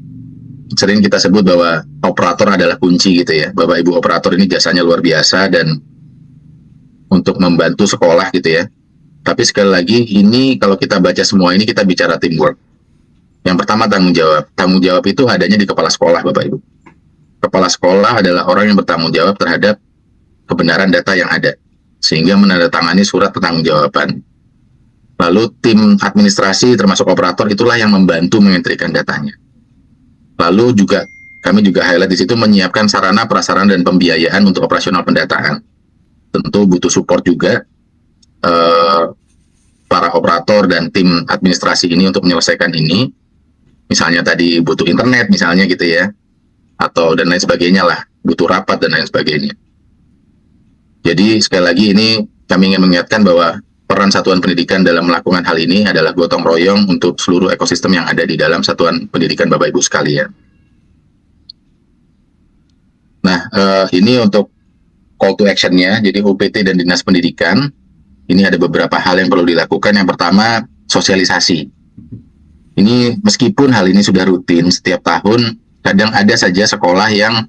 C: sering kita sebut bahwa operator adalah kunci gitu ya. Bapak Ibu operator ini jasanya luar biasa dan untuk membantu sekolah gitu ya. Tapi sekali lagi ini kalau kita baca semua ini kita bicara teamwork. Yang pertama tanggung jawab. Tanggung jawab itu adanya di kepala sekolah Bapak Ibu. Kepala sekolah adalah orang yang bertanggung jawab terhadap kebenaran data yang ada, sehingga menandatangani surat pertanggungjawaban. Lalu tim administrasi termasuk operator itulah yang membantu mengentrikan datanya. Lalu juga kami juga highlight di situ menyiapkan sarana, prasarana, dan pembiayaan untuk operasional pendataan. Tentu butuh support juga para operator dan tim administrasi ini untuk menyelesaikan ini. Misalnya tadi butuh internet misalnya gitu ya, atau dan lain sebagainya lah, butuh rapat dan lain sebagainya. Jadi sekali lagi ini kami ingin mengingatkan bahwa peran satuan pendidikan dalam melakukan hal ini adalah gotong royong untuk seluruh ekosistem yang ada di dalam satuan pendidikan Bapak Ibu sekalian. Nah, ini untuk call to action-nya, jadi UPT dan Dinas Pendidikan, ini ada beberapa hal yang perlu dilakukan. Yang pertama, sosialisasi. Ini meskipun hal ini sudah rutin setiap tahun, kadang ada saja sekolah yang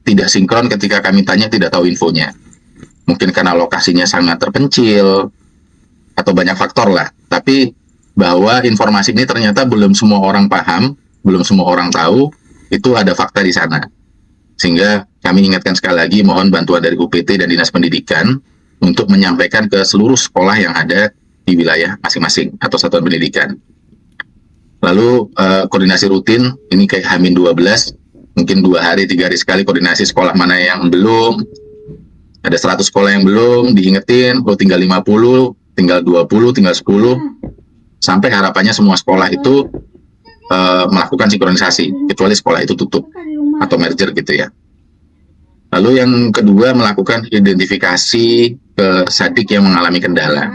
C: tidak sinkron ketika kami tanya tidak tahu infonya. Mungkin karena lokasinya sangat terpencil, atau banyak faktor lah. Tapi bahwa informasi ini ternyata belum semua orang paham, belum semua orang tahu, itu ada fakta di sana. Sehingga kami ingatkan sekali lagi, mohon bantuan dari UPT dan Dinas Pendidikan untuk menyampaikan ke seluruh sekolah yang ada di wilayah masing-masing atau satuan pendidikan. Lalu koordinasi rutin, ini kayak H-12, mungkin 2 hari, 3 hari sekali koordinasi sekolah mana yang belum, ada 100 sekolah yang belum, diingetin, tinggal 50, tinggal 20, tinggal 10, sampai harapannya semua sekolah itu melakukan sinkronisasi, kecuali sekolah itu tutup atau merger gitu ya. Lalu yang kedua, melakukan identifikasi ke sadik yang mengalami kendala.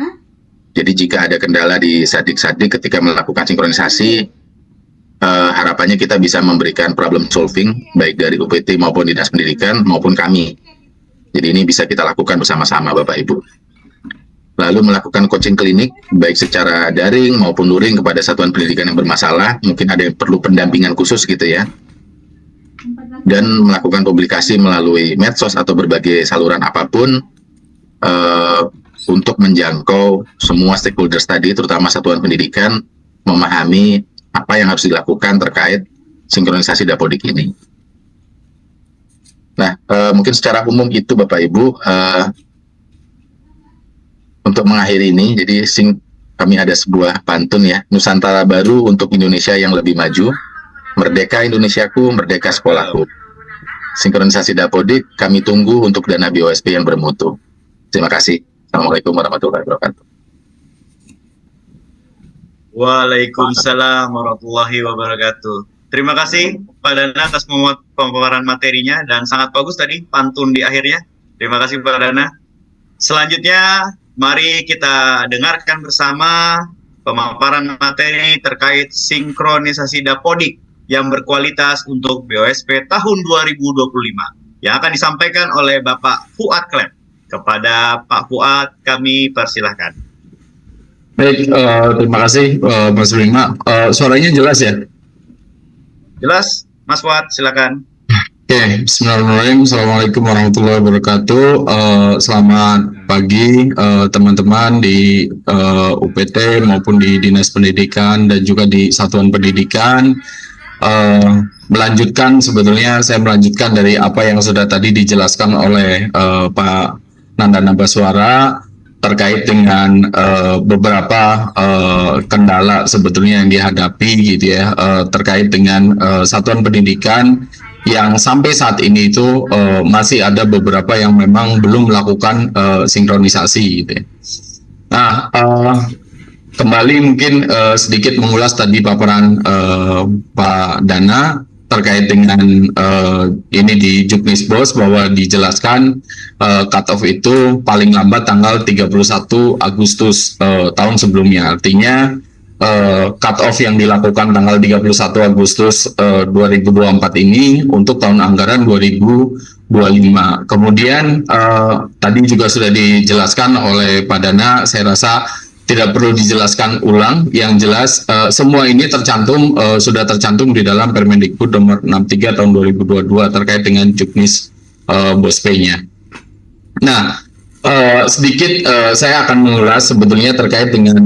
C: Jadi jika ada kendala di sadik-sadik ketika melakukan sinkronisasi, harapannya kita bisa memberikan problem solving, baik dari UPT maupun Dinas Pendidikan maupun kami. Jadi ini bisa kita lakukan bersama-sama Bapak Ibu. Lalu melakukan coaching klinik, baik secara daring maupun luring kepada satuan pendidikan yang bermasalah, mungkin ada yang perlu pendampingan khusus gitu ya. Dan melakukan publikasi melalui medsos atau berbagai saluran apapun, untuk menjangkau semua stakeholders tadi, terutama satuan pendidikan, memahami apa yang harus dilakukan terkait sinkronisasi Dapodik ini. Nah, mungkin secara umum itu Bapak Ibu. Untuk mengakhiri ini, jadi kami ada sebuah pantun ya, Nusantara Baru untuk Indonesia yang lebih maju, Merdeka Indonesiaku, Merdeka Sekolahku. Sinkronisasi Dapodik kami tunggu untuk dana BOSP yang bermutu. Terima kasih. Assalamualaikum warahmatullahi wabarakatuh.
A: Waalaikumsalam warahmatullahi wabarakatuh. Terima kasih Pak Dana atas pemaparan materinya dan sangat bagus tadi pantun di akhirnya. Terima kasih Pak Dana. Selanjutnya mari kita dengarkan bersama pemaparan materi terkait sinkronisasi Dapodik yang berkualitas untuk BOSP tahun 2025 yang akan disampaikan oleh Bapak Fuad Klep. Kepada Pak Fuad, kami persilahkan.
D: Baik, terima kasih Mas Prima. Suaranya jelas ya?
A: Jelas, Mas Fuad, silakan.
D: Oke, bismillahirrahmanirrahim. Assalamualaikum warahmatullahi wabarakatuh. Selamat pagi teman-teman di UPT maupun di Dinas Pendidikan dan juga di Satuan Pendidikan. Sebetulnya saya melanjutkan dari apa yang sudah tadi dijelaskan oleh Pak Nanda Nabaswara terkait dengan beberapa kendala sebetulnya yang dihadapi gitu ya, terkait dengan satuan pendidikan yang sampai saat ini itu masih ada beberapa yang memang belum melakukan sinkronisasi gitu ya. Nah, kembali mungkin sedikit mengulas tadi paparan Pak Dana terkait dengan ini di Juknisbos bahwa dijelaskan cut off itu paling lambat tanggal 31 Agustus tahun sebelumnya. Artinya cut off yang dilakukan tanggal 31 Agustus 2024 ini untuk tahun anggaran 2025. Kemudian tadi juga sudah dijelaskan oleh Pak Dana, saya rasa tidak perlu dijelaskan ulang. Yang jelas semua ini sudah tercantum di dalam Permendikbud nomor 63 tahun 2022 terkait dengan Juknis BOSP-nya. Nah, sedikit saya akan mengulas sebetulnya terkait dengan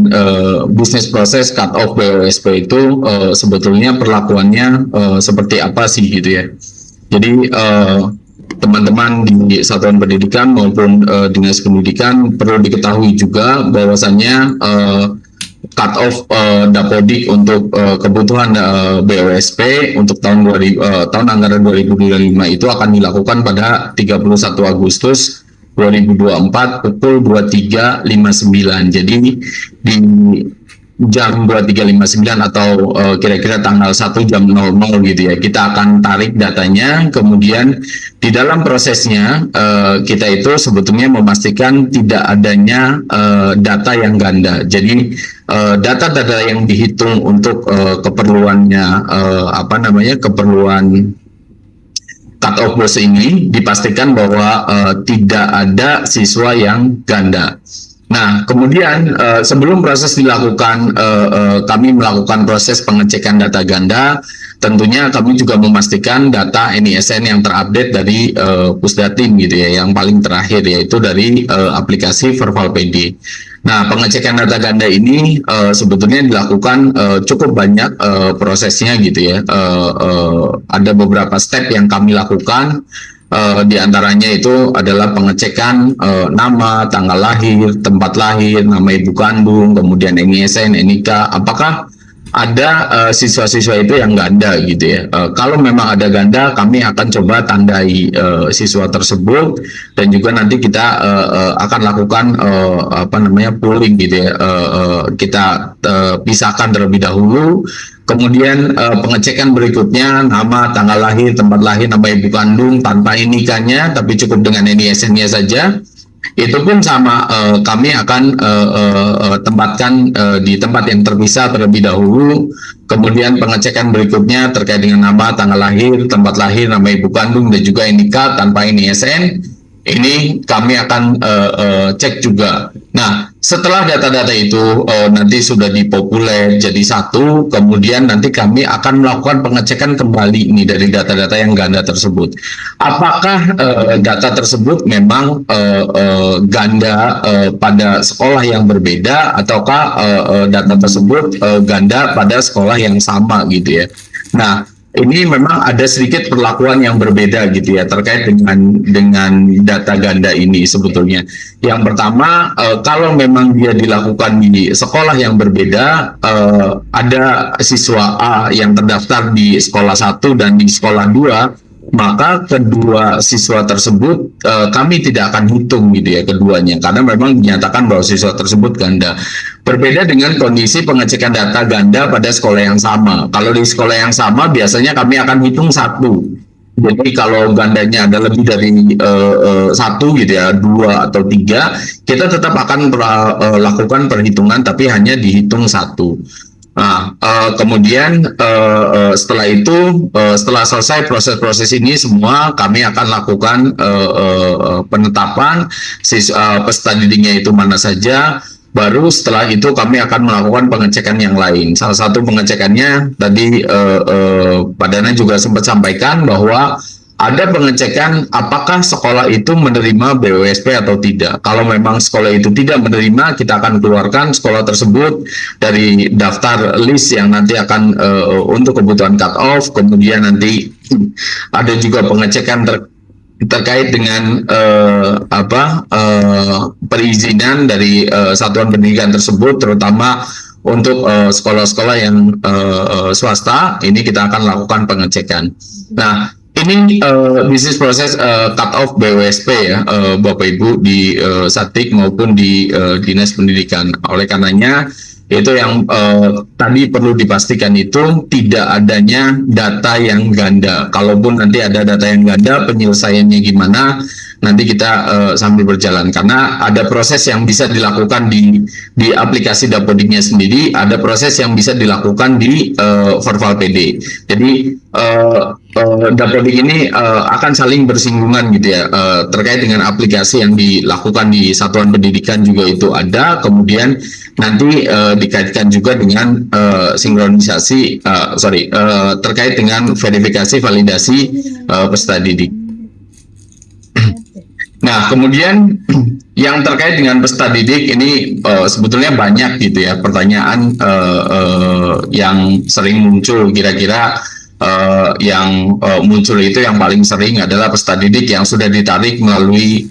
D: bisnis proses cut off BOSP itu sebetulnya perlakuannya seperti apa sih gitu ya. Jadi teman-teman di Satuan Pendidikan maupun Dinas Pendidikan perlu diketahui juga bahwasannya cut off Dapodik untuk kebutuhan BOSP untuk tahun anggaran 2025 itu akan dilakukan pada 31 Agustus 2024 pukul 23.59. Jadi di jam 23.59 atau kira-kira tanggal 1 jam 00 gitu ya, kita akan tarik datanya. Kemudian di dalam prosesnya kita itu sebetulnya memastikan tidak adanya data yang ganda. Jadi data-data yang dihitung untuk keperluannya keperluan cut off bus ini dipastikan bahwa tidak ada siswa yang ganda. Nah, kemudian sebelum proses dilakukan, kami melakukan proses pengecekan data ganda. Tentunya kami juga memastikan data NISN yang terupdate dari Pusdatin gitu ya, yang paling terakhir yaitu dari aplikasi Vervalpd. Nah, pengecekan data ganda ini sebetulnya dilakukan cukup banyak prosesnya gitu ya. Ada beberapa step yang kami lakukan. Di antaranya itu adalah pengecekan nama, tanggal lahir, tempat lahir, nama ibu kandung, kemudian NISN, NIK, apakah ada siswa-siswa itu yang ganda gitu ya. Kalau memang ada ganda, kami akan coba tandai siswa tersebut, dan juga nanti kita akan lakukan pooling gitu ya. Kita pisahkan terlebih dahulu. Kemudian pengecekan berikutnya nama, tanggal lahir, tempat lahir, nama ibu kandung tanpa NIK-nya, tapi cukup dengan NISN-nya saja. Itu pun sama, kami akan tempatkan di tempat yang terpisah terlebih dahulu. Kemudian pengecekan berikutnya terkait dengan nama, tanggal lahir, tempat lahir, nama ibu kandung, dan juga NIK tanpa NISN. Ini kami akan cek juga. Nah, setelah data-data itu nanti sudah dipopuler jadi satu, kemudian nanti kami akan melakukan pengecekan kembali ini dari data-data yang ganda tersebut. Apakah data tersebut memang ganda pada sekolah yang berbeda, ataukah data tersebut ganda pada sekolah yang sama gitu ya. Nah, ini memang ada sedikit perlakuan yang berbeda gitu ya terkait dengan data ganda ini sebetulnya. Yang pertama, kalau memang dia dilakukan di sekolah yang berbeda, ada siswa A yang terdaftar di sekolah 1 dan di sekolah 2, maka kedua siswa tersebut kami tidak akan hitung gitu ya keduanya, karena memang dinyatakan bahwa siswa tersebut ganda. Berbeda dengan kondisi pengecekan data ganda pada sekolah yang sama. Kalau di sekolah yang sama biasanya kami akan hitung satu. Jadi kalau gandanya ada lebih dari satu gitu ya, 2 atau 3, kita tetap akan lakukan perhitungan tapi hanya dihitung satu. Nah, kemudian setelah itu, setelah selesai proses-proses ini semua, kami akan lakukan penetapan peserta didiknya itu mana saja. Baru setelah itu kami akan melakukan pengecekan yang lain. Salah satu pengecekannya tadi Pak Dana juga sempat sampaikan bahwa ada pengecekan apakah sekolah itu menerima BWSP atau tidak. Kalau memang sekolah itu tidak menerima, kita akan keluarkan sekolah tersebut dari daftar list yang nanti akan untuk kebutuhan cut off. Kemudian nanti ada juga pengecekan terkait dengan perizinan dari satuan pendidikan tersebut, terutama untuk sekolah-sekolah yang swasta. Ini kita akan lakukan pengecekan. Nah, ini bisnis proses cut off BWSP ya, Bapak Ibu di Satik maupun di Dinas Pendidikan. Oleh karenanya itu yang tadi perlu dipastikan itu tidak adanya data yang ganda. Kalaupun nanti ada data yang ganda, penyelesaiannya gimana nanti kita sambil berjalan, karena ada proses yang bisa dilakukan di aplikasi Dapodiknya sendiri, ada proses yang bisa dilakukan di Vervalpd. Jadi Dapodik ini akan saling bersinggungan gitu ya, terkait dengan aplikasi yang dilakukan di satuan pendidikan juga itu ada, kemudian nanti dikaitkan juga dengan sinkronisasi terkait dengan verifikasi validasi peserta didik. Nah, kemudian yang terkait dengan peserta didik ini sebetulnya banyak gitu ya pertanyaan yang sering muncul. Kira-kira yang muncul itu yang paling sering adalah peserta didik yang sudah ditarik melalui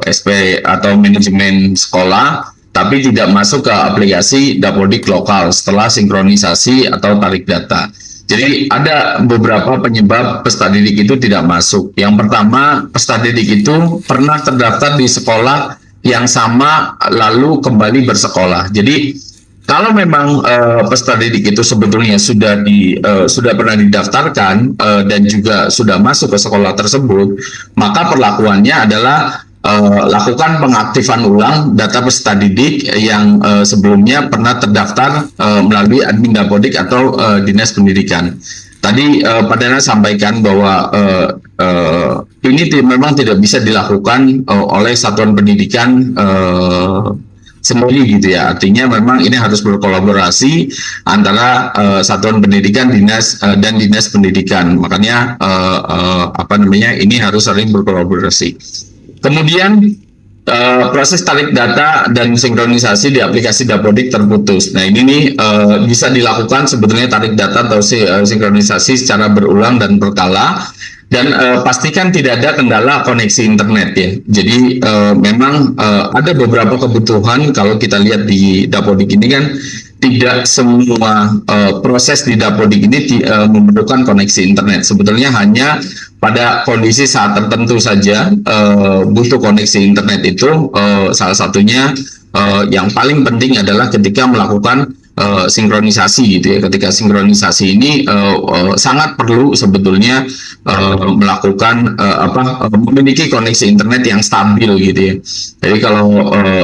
D: SP atau manajemen sekolah, tapi tidak masuk ke aplikasi Dapodik lokal setelah sinkronisasi atau tarik data. Jadi ada beberapa penyebab peserta didik itu tidak masuk. Yang pertama, peserta didik itu pernah terdaftar di sekolah yang sama lalu kembali bersekolah. Jadi kalau memang peserta didik itu sebetulnya sudah pernah didaftarkan dan juga sudah masuk ke sekolah tersebut, maka perlakuannya adalah lakukan pengaktifan ulang data peserta didik yang sebelumnya pernah terdaftar melalui admin Dapodik atau Dinas Pendidikan. Tadi Pak Dana sampaikan bahwa ini memang tidak bisa dilakukan oleh satuan pendidikan sendiri gitu ya. Artinya memang ini harus berkolaborasi antara satuan pendidikan dan dinas pendidikan. Makanya ini harus saling berkolaborasi. Kemudian proses tarik data dan sinkronisasi di aplikasi Dapodik terputus. Nah ini nih bisa dilakukan sebetulnya tarik data atau sinkronisasi secara berulang dan berkala. Dan pastikan tidak ada kendala koneksi internet ya. Jadi memang ada beberapa kebutuhan kalau kita lihat di Dapodik ini kan tidak semua proses di Dapodik ini memerlukan koneksi internet. Sebetulnya hanya pada kondisi saat tertentu saja butuh koneksi internet itu salah satunya yang paling penting adalah ketika melakukan sinkronisasi gitu ya. Ketika sinkronisasi ini sangat perlu sebetulnya melakukan memiliki koneksi internet yang stabil gitu ya. Jadi kalau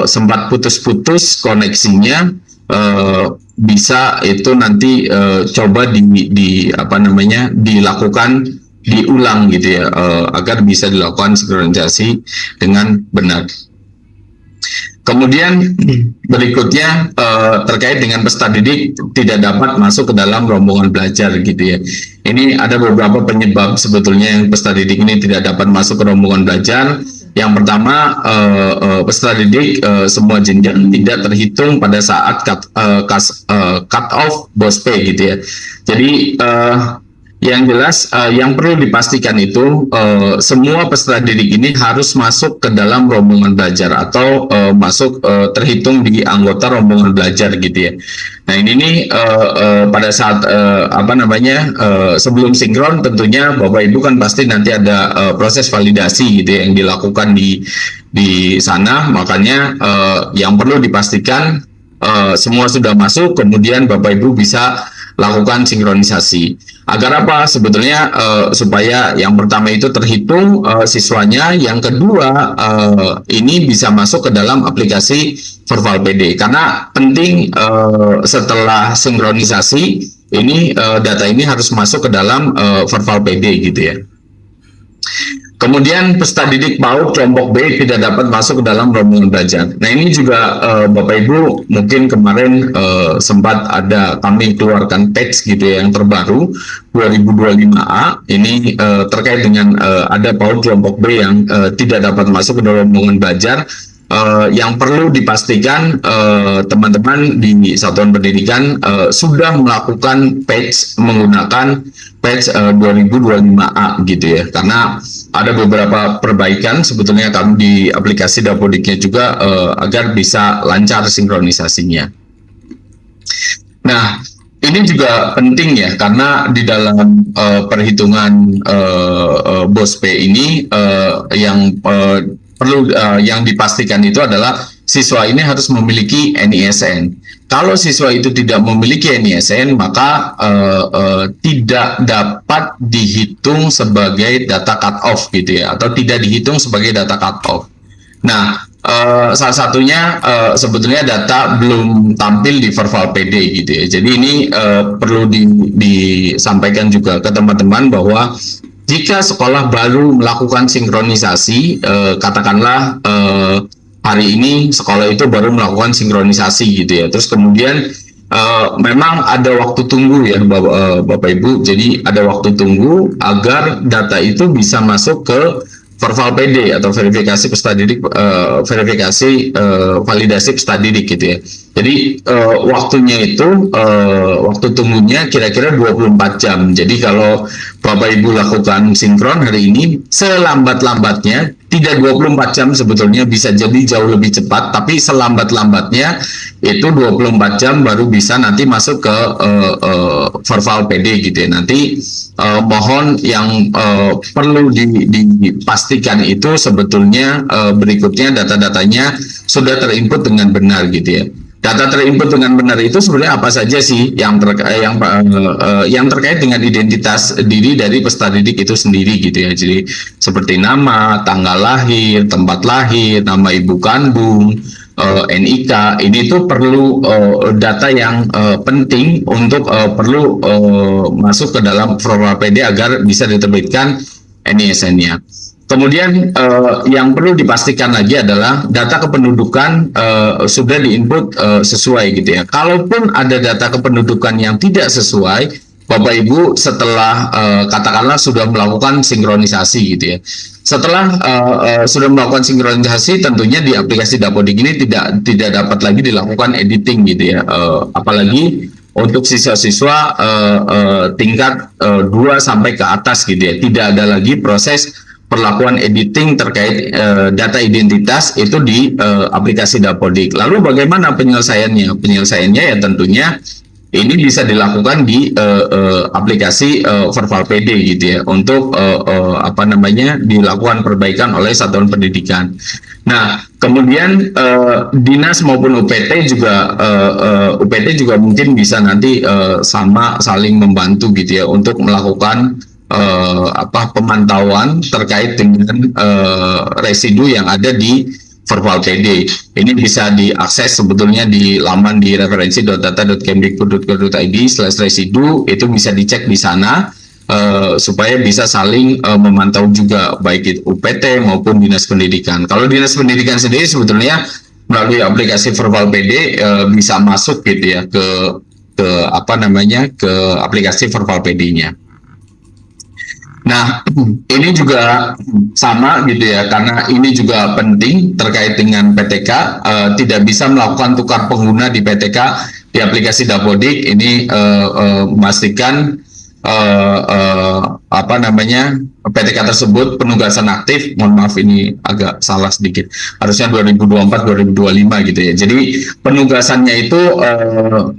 D: sempat putus-putus koneksinya bisa itu nanti coba dilakukan diulang gitu ya agar bisa dilakukan sinkronisasi dengan benar. Kemudian berikutnya terkait dengan peserta didik tidak dapat masuk ke dalam rombongan belajar gitu ya. Ini ada beberapa penyebab sebetulnya yang peserta didik ini tidak dapat masuk ke rombongan belajar. Yang pertama, peserta didik semua jenjang tidak terhitung pada saat cut off BOSPE gitu ya. Jadi yang jelas yang perlu dipastikan itu semua peserta didik ini harus masuk ke dalam rombongan belajar atau masuk terhitung di anggota rombongan belajar gitu ya. Nah ini nih pada saat sebelum sinkron tentunya Bapak Ibu kan pasti nanti ada proses validasi gitu ya, yang dilakukan di sana. Makanya yang perlu dipastikan semua sudah masuk, kemudian Bapak Ibu bisa lakukan sinkronisasi. Agar apa? Sebetulnya supaya yang pertama itu terhitung siswanya, yang kedua ini bisa masuk ke dalam aplikasi Verbal PD. Karena penting setelah sinkronisasi ini data ini harus masuk ke dalam Verbal PD gitu ya. Kemudian peserta didik PAUD kelompok B tidak dapat masuk ke dalam rombongan belajar. Nah ini juga Bapak Ibu mungkin kemarin sempat ada kami keluarkan teks gitu ya, yang terbaru 2025A ini terkait dengan ada PAUD kelompok B yang tidak dapat masuk ke dalam rombongan belajar. Yang perlu dipastikan teman-teman di satuan pendidikan sudah melakukan patch menggunakan patch 2025A gitu ya, karena ada beberapa perbaikan sebetulnya kami di aplikasi Dapodiknya juga agar bisa lancar sinkronisasinya. Nah ini juga penting ya, karena di dalam perhitungan BOSPE ini yang perlu yang dipastikan itu adalah siswa ini harus memiliki NISN. Kalau siswa itu tidak memiliki NISN, maka tidak dapat dihitung sebagai data cut off gitu ya, atau tidak dihitung sebagai data cut off. Nah, salah satunya sebetulnya data belum tampil di Verbal PD gitu ya. Jadi ini perlu disampaikan juga ke teman-teman bahwa jika sekolah baru melakukan sinkronisasi, katakanlah hari ini sekolah itu baru melakukan sinkronisasi gitu ya, terus kemudian memang ada waktu tunggu ya Bapak Ibu, jadi ada waktu tunggu agar data itu bisa masuk ke Verbal PD atau verifikasi peserta didik, validasi peserta didik gitu ya. Jadi waktunya itu waktu tunggunya kira-kira 24 jam. Jadi kalau Bapak Ibu lakukan sinkron hari ini, selambat-lambatnya tidak 24 jam sebetulnya, bisa jadi jauh lebih cepat, tapi selambat-lambatnya itu 24 jam baru bisa nanti masuk ke verbal PD gitu ya. Nanti mohon yang perlu dipastikan itu sebetulnya berikutnya data-datanya sudah terinput dengan benar gitu ya. Data terinput dengan benar itu sebenarnya apa saja sih yang terkait dengan identitas diri dari peserta didik itu sendiri gitu ya. Jadi seperti nama, tanggal lahir, tempat lahir, nama ibu kandung, NIK, ini tuh perlu data yang penting untuk perlu masuk ke dalam formulir PD agar bisa diterbitkan NISN-nya. Kemudian yang perlu dipastikan lagi adalah data kependudukan sudah diinput sesuai gitu ya. Kalaupun ada data kependudukan yang tidak sesuai, Bapak Ibu setelah katakanlah sudah melakukan sinkronisasi gitu ya. Setelah sudah melakukan sinkronisasi, tentunya di aplikasi Dapodik ini tidak dapat lagi dilakukan editing gitu ya. Apalagi untuk siswa-siswa tingkat 2 sampai ke atas gitu ya. Tidak ada lagi proses perlakuan editing terkait data identitas itu di aplikasi Dapodik. Lalu bagaimana penyelesaiannya? Penyelesaiannya ya tentunya ini bisa dilakukan di aplikasi verbal PD gitu ya, untuk dilakukan perbaikan oleh satuan pendidikan. Nah, kemudian dinas maupun UPT juga mungkin bisa nanti sama saling membantu gitu ya untuk melakukan pemantauan terkait dengan residu yang ada di verbal PD. Ini bisa diakses sebetulnya di laman di referensi.data.kemdikbud.go.id/residu, itu bisa dicek di sana supaya bisa saling memantau juga baik itu UPT maupun dinas pendidikan. Kalau dinas pendidikan sendiri sebetulnya melalui aplikasi verbal PD bisa masuk gitu ya ke aplikasi verbal PD-nya. Nah, ini juga sama gitu ya, karena ini juga penting terkait dengan PTK, tidak bisa melakukan tukar pengguna di PTK di aplikasi Dapodik. Ini memastikan PTK tersebut penugasan aktif, mohon maaf ini agak salah sedikit, harusnya 2024-2025 gitu ya. Jadi penugasannya itu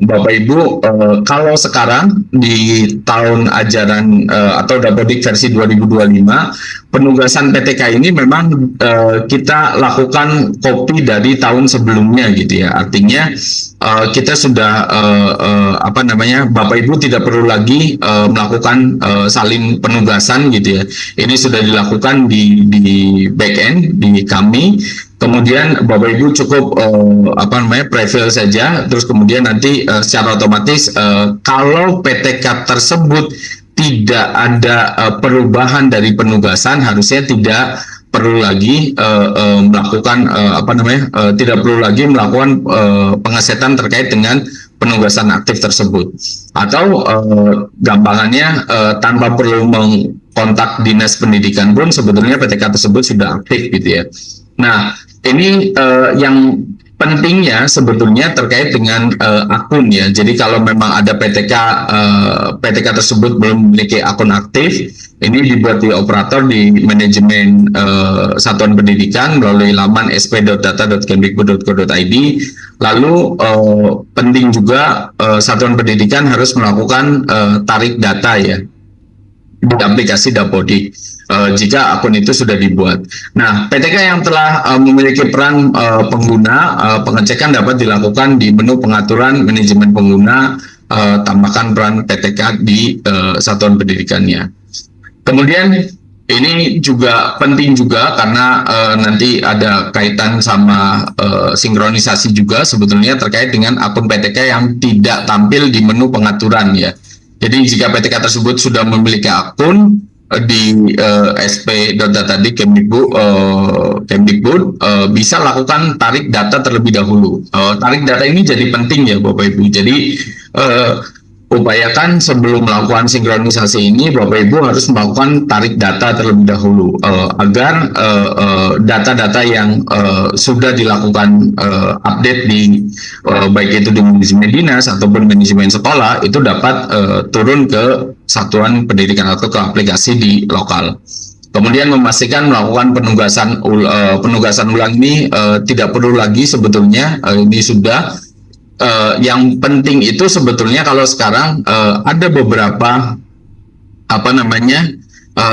D: Bapak Ibu kalau sekarang di tahun ajaran atau Dapodik versi 2025, penugasan PTK ini memang kita lakukan copy dari tahun sebelumnya gitu ya. Artinya kita sudah Bapak Ibu tidak perlu lagi melakukan salin penugasan gitu ya. Ini sudah dilakukan di backend di kami. Kemudian Bapak Ibu cukup prefill saja, terus kemudian nanti secara otomatis kalau PTK tersebut tidak ada perubahan dari penugasan, harusnya tidak perlu lagi tidak perlu lagi melakukan pengesetan terkait dengan penugasan aktif tersebut. Atau gampangannya tanpa perlu mengkontak dinas pendidikan pun sebetulnya PTK tersebut sudah aktif gitu ya. Nah, ini yang pentingnya sebetulnya terkait dengan akun ya. Jadi kalau memang ada PTK tersebut belum memiliki akun aktif, ini dibuat di operator di manajemen satuan pendidikan melalui laman sp.data.kemdikbud.go.id. Lalu penting juga satuan pendidikan harus melakukan tarik data ya di aplikasi Dapodik jika akun itu sudah dibuat. Nah, PTK yang telah memiliki peran pengguna, pengecekan dapat dilakukan di menu pengaturan manajemen pengguna, tambahkan peran PTK di satuan pendidikannya. Kemudian ini juga penting juga karena nanti ada kaitan sama sinkronisasi juga sebetulnya terkait dengan akun PTK yang tidak tampil di menu pengaturan ya. Jadi jika PTK tersebut sudah memiliki akun di sp.data.kemdikbud bisa lakukan tarik data terlebih dahulu. Tarik data ini jadi penting ya Bapak Ibu. Jadi upayakan sebelum melakukan sinkronisasi ini Bapak Ibu harus melakukan tarik data terlebih dahulu agar data-data yang sudah dilakukan update di baik itu di manajemen dinas ataupun manajemen sekolah itu dapat turun ke satuan pendidikan atau ke aplikasi di lokal. Kemudian memastikan melakukan penugasan ulang ini tidak perlu lagi sebetulnya, ini sudah. Yang penting itu sebetulnya kalau sekarang ada beberapa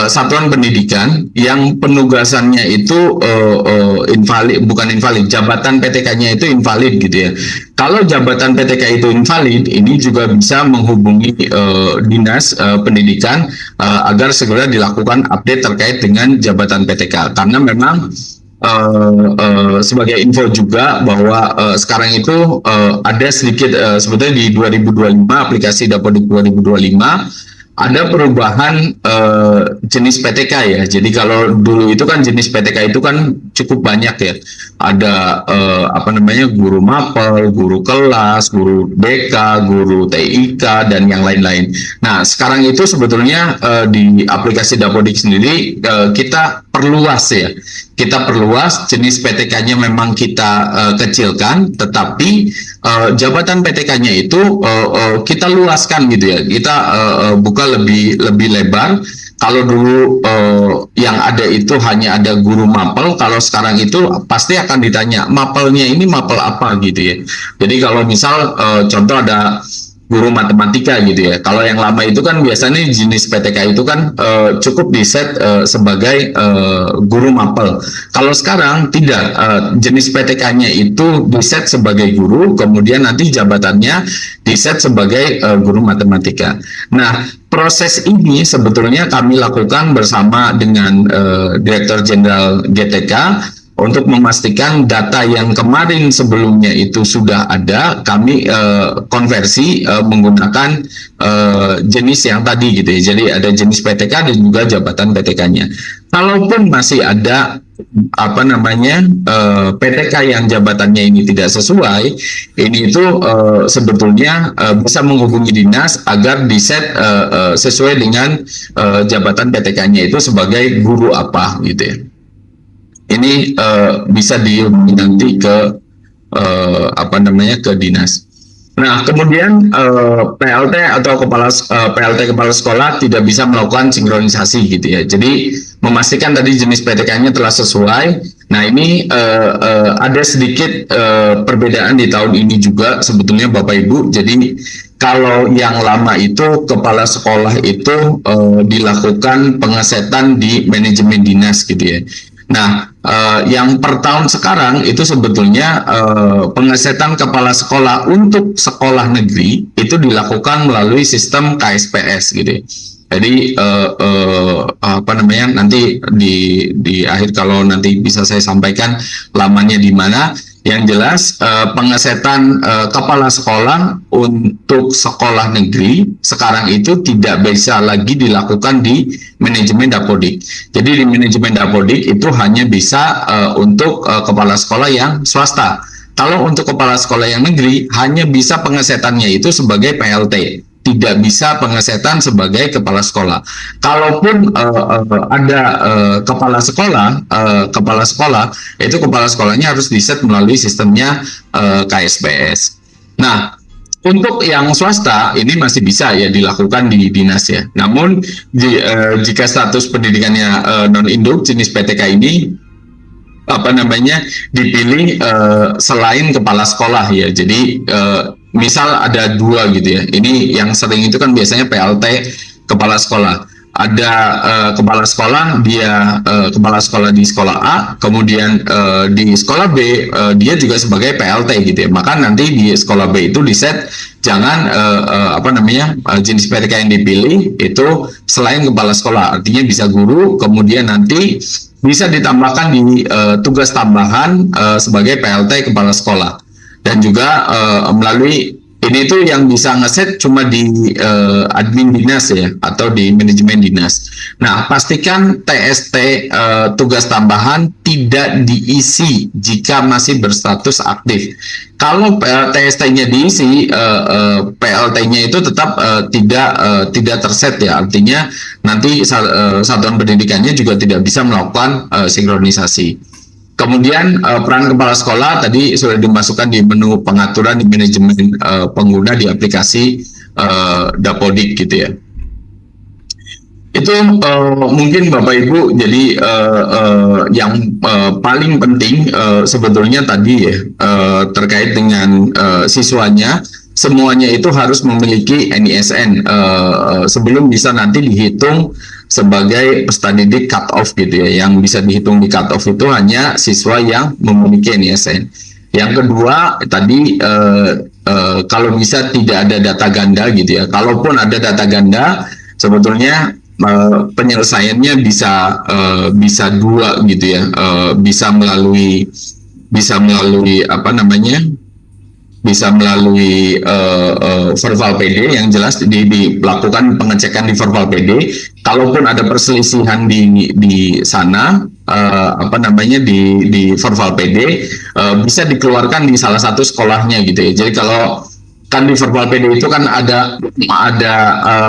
D: satuan pendidikan yang penugasannya itu invalid, bukan invalid, jabatan PTK-nya itu invalid gitu ya. Kalau jabatan PTK itu invalid, ini juga bisa menghubungi dinas pendidikan agar segera dilakukan update terkait dengan jabatan PTK, karena memang sebagai info juga bahwa sekarang itu ada sedikit sebetulnya di 2025 aplikasi Dapodik 2025 ada perubahan jenis PTK ya. Jadi kalau dulu itu kan jenis PTK itu kan cukup banyak ya. Ada guru mapel, guru kelas, guru BK, guru TIK dan yang lain-lain. Nah, sekarang itu sebetulnya di aplikasi Dapodik sendiri kita perluas ya. Kita perluas jenis PTK-nya, memang kita kecilkan, tetapi jabatan PTK-nya itu kita luaskan gitu ya. Kita buka lebih lebar. Kalau dulu yang ada itu hanya ada guru mapel, kalau sekarang itu pasti akan ditanya mapelnya ini mapel apa gitu ya. Jadi kalau misal contoh ada guru matematika gitu ya. Kalau yang lama itu kan biasanya jenis PTK itu kan cukup di set sebagai guru mapel. Kalau sekarang tidak, jenis PTK-nya itu di set sebagai guru, kemudian nanti jabatannya di set sebagai guru matematika. Nah, proses ini sebetulnya kami lakukan bersama dengan Direktur Jenderal GTK untuk memastikan data yang kemarin sebelumnya itu sudah ada, kami konversi menggunakan jenis yang tadi gitu ya. Jadi ada jenis PTK dan juga jabatan PTK-nya. Kalaupun masih ada PTK yang jabatannya ini tidak sesuai, ini itu sebetulnya bisa menghubungi dinas agar diset sesuai dengan jabatan PTK-nya itu sebagai guru apa gitu ya. Ini bisa dihubungi nanti ke ke dinas. Nah, kemudian PLT atau PLT kepala sekolah tidak bisa melakukan sinkronisasi gitu ya. Jadi memastikan tadi jenis PTK-nya telah sesuai. Nah, ini ada sedikit perbedaan di tahun ini juga sebetulnya Bapak Ibu. Jadi kalau yang lama itu kepala sekolah itu dilakukan pengesetan di manajemen dinas gitu ya. Nah, yang per tahun sekarang itu sebetulnya pengesetan kepala sekolah untuk sekolah negeri itu dilakukan melalui sistem KSPS gitu ya. Jadi nanti di akhir kalau nanti bisa saya sampaikan lamanya di mana. Yang jelas pengesetan kepala sekolah untuk sekolah negeri sekarang itu tidak bisa lagi dilakukan di manajemen Dapodik. Jadi di manajemen Dapodik itu hanya bisa untuk kepala sekolah yang swasta. Kalau untuk kepala sekolah yang negeri hanya bisa pengesetannya itu sebagai PLT, tidak bisa pengesetan sebagai kepala sekolah. Kalaupun ada kepala sekolah itu kepala sekolahnya harus diset melalui sistemnya KSPS. Nah, untuk yang swasta ini masih bisa ya dilakukan di dinas ya. Namun jika status pendidikannya non-induk jenis PTK ini dipilih selain kepala sekolah ya. Jadi misal ada dua gitu ya. Ini yang sering itu kan biasanya PLT kepala sekolah. Ada kepala sekolah, dia kepala sekolah di sekolah A, kemudian di sekolah B dia juga sebagai PLT gitu ya. Maka nanti di sekolah B itu diset jangan jenis PTK yang dipilih itu selain kepala sekolah, artinya bisa guru, kemudian nanti bisa ditambahkan di tugas tambahan sebagai PLT kepala sekolah. Dan juga melalui ini tuh yang bisa ngeset cuma di admin dinas ya atau di manajemen dinas. Nah, pastikan TST tugas tambahan tidak diisi jika masih berstatus aktif. Kalau TST-nya diisi, PLT-nya itu tetap tidak terset ya. Artinya nanti satuan pendidikannya juga tidak bisa melakukan sinkronisasi. Kemudian peran kepala sekolah tadi sudah dimasukkan di menu pengaturan di manajemen pengguna di aplikasi Dapodik gitu ya. Itu mungkin Bapak Ibu, jadi yang paling penting sebetulnya tadi ya, terkait dengan siswanya, semuanya itu harus memiliki NISN sebelum bisa nanti dihitung sebagai peserta didik cut off gitu ya. Yang bisa dihitung di cut off itu hanya siswa yang memiliki NISN. Yang kedua tadi kalau bisa tidak ada data ganda gitu ya. Kalaupun ada data ganda, sebetulnya penyelesaiannya bisa dua gitu ya, bisa melalui apa namanya, bisa melalui verbal PD, yang jelas dilakukan pengecekan di verbal PD. Kalaupun ada perselisihan di sana, apa namanya, di verbal PD, bisa dikeluarkan di salah satu sekolahnya gitu ya. Jadi kalau kan di verbal PD itu kan ada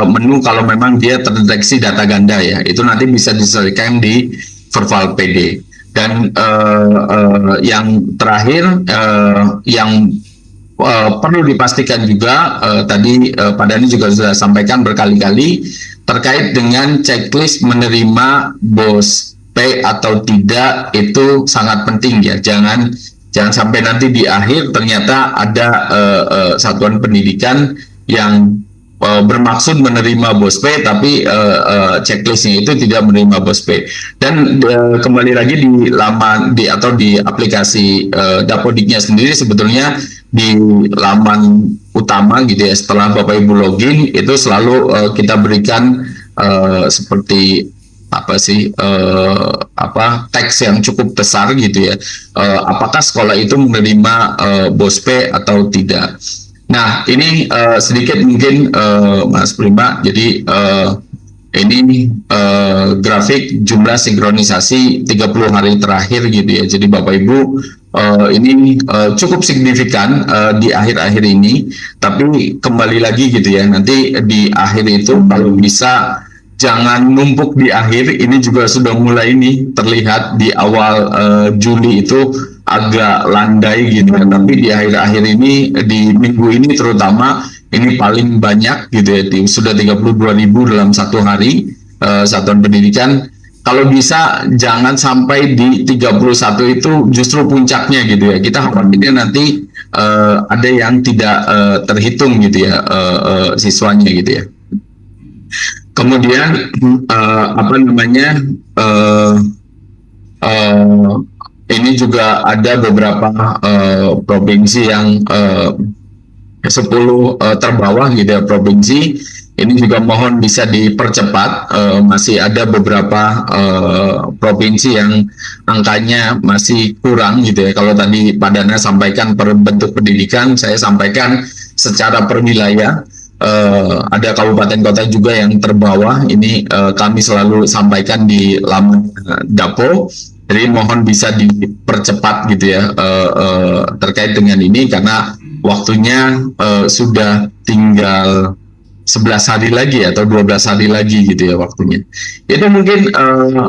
D: menu kalau memang dia terdeteksi data ganda ya, itu nanti bisa diselesaikan di verbal PD. Dan yang terakhir yang perlu dipastikan juga, tadi Pak Dhani juga sudah sampaikan berkali-kali terkait dengan checklist menerima BOS P atau tidak, itu sangat penting ya. Jangan sampai nanti di akhir ternyata ada satuan pendidikan yang bermaksud menerima BOS P tapi checklistnya itu tidak menerima BOS P. Dan kembali lagi di laman atau di aplikasi Dapodiknya sendiri, sebetulnya di laman utama gitu ya, setelah Bapak Ibu login itu selalu kita berikan seperti apa sih, teks yang cukup besar gitu ya, apakah sekolah itu menerima BOS P atau tidak. Nah ini sedikit mungkin Mas Prima, jadi ini grafik jumlah sinkronisasi 30 hari terakhir gitu ya. Jadi Bapak Ibu, ini cukup signifikan di akhir-akhir ini, tapi kembali lagi gitu ya, nanti di akhir itu kalau bisa jangan numpuk di akhir. Ini juga sudah mulai nih terlihat di awal Juli itu agak landai gitu ya, tapi di akhir-akhir ini, di minggu ini terutama, ini paling banyak gitu ya, sudah 32.000 dalam satu hari satuan pendidikan. Kalau bisa jangan sampai di 31 itu justru puncaknya gitu ya, kita khawatirnya nanti ada yang tidak terhitung gitu ya, siswanya gitu ya. Kemudian apa namanya, ini juga ada beberapa provinsi yang 10 terbawah gitu ya, provinsi. Ini juga mohon bisa dipercepat, masih ada beberapa provinsi yang angkanya masih kurang gitu ya. Kalau tadi Pak Dana sampaikan per bentuk pendidikan, saya sampaikan secara per wilayah. Ada kabupaten kota juga yang terbawah, ini kami selalu sampaikan di laman Dapo. Jadi mohon bisa dipercepat gitu ya, terkait dengan ini, karena waktunya sudah tinggal 11 hari lagi atau 12 hari lagi gitu ya waktunya. Itu mungkin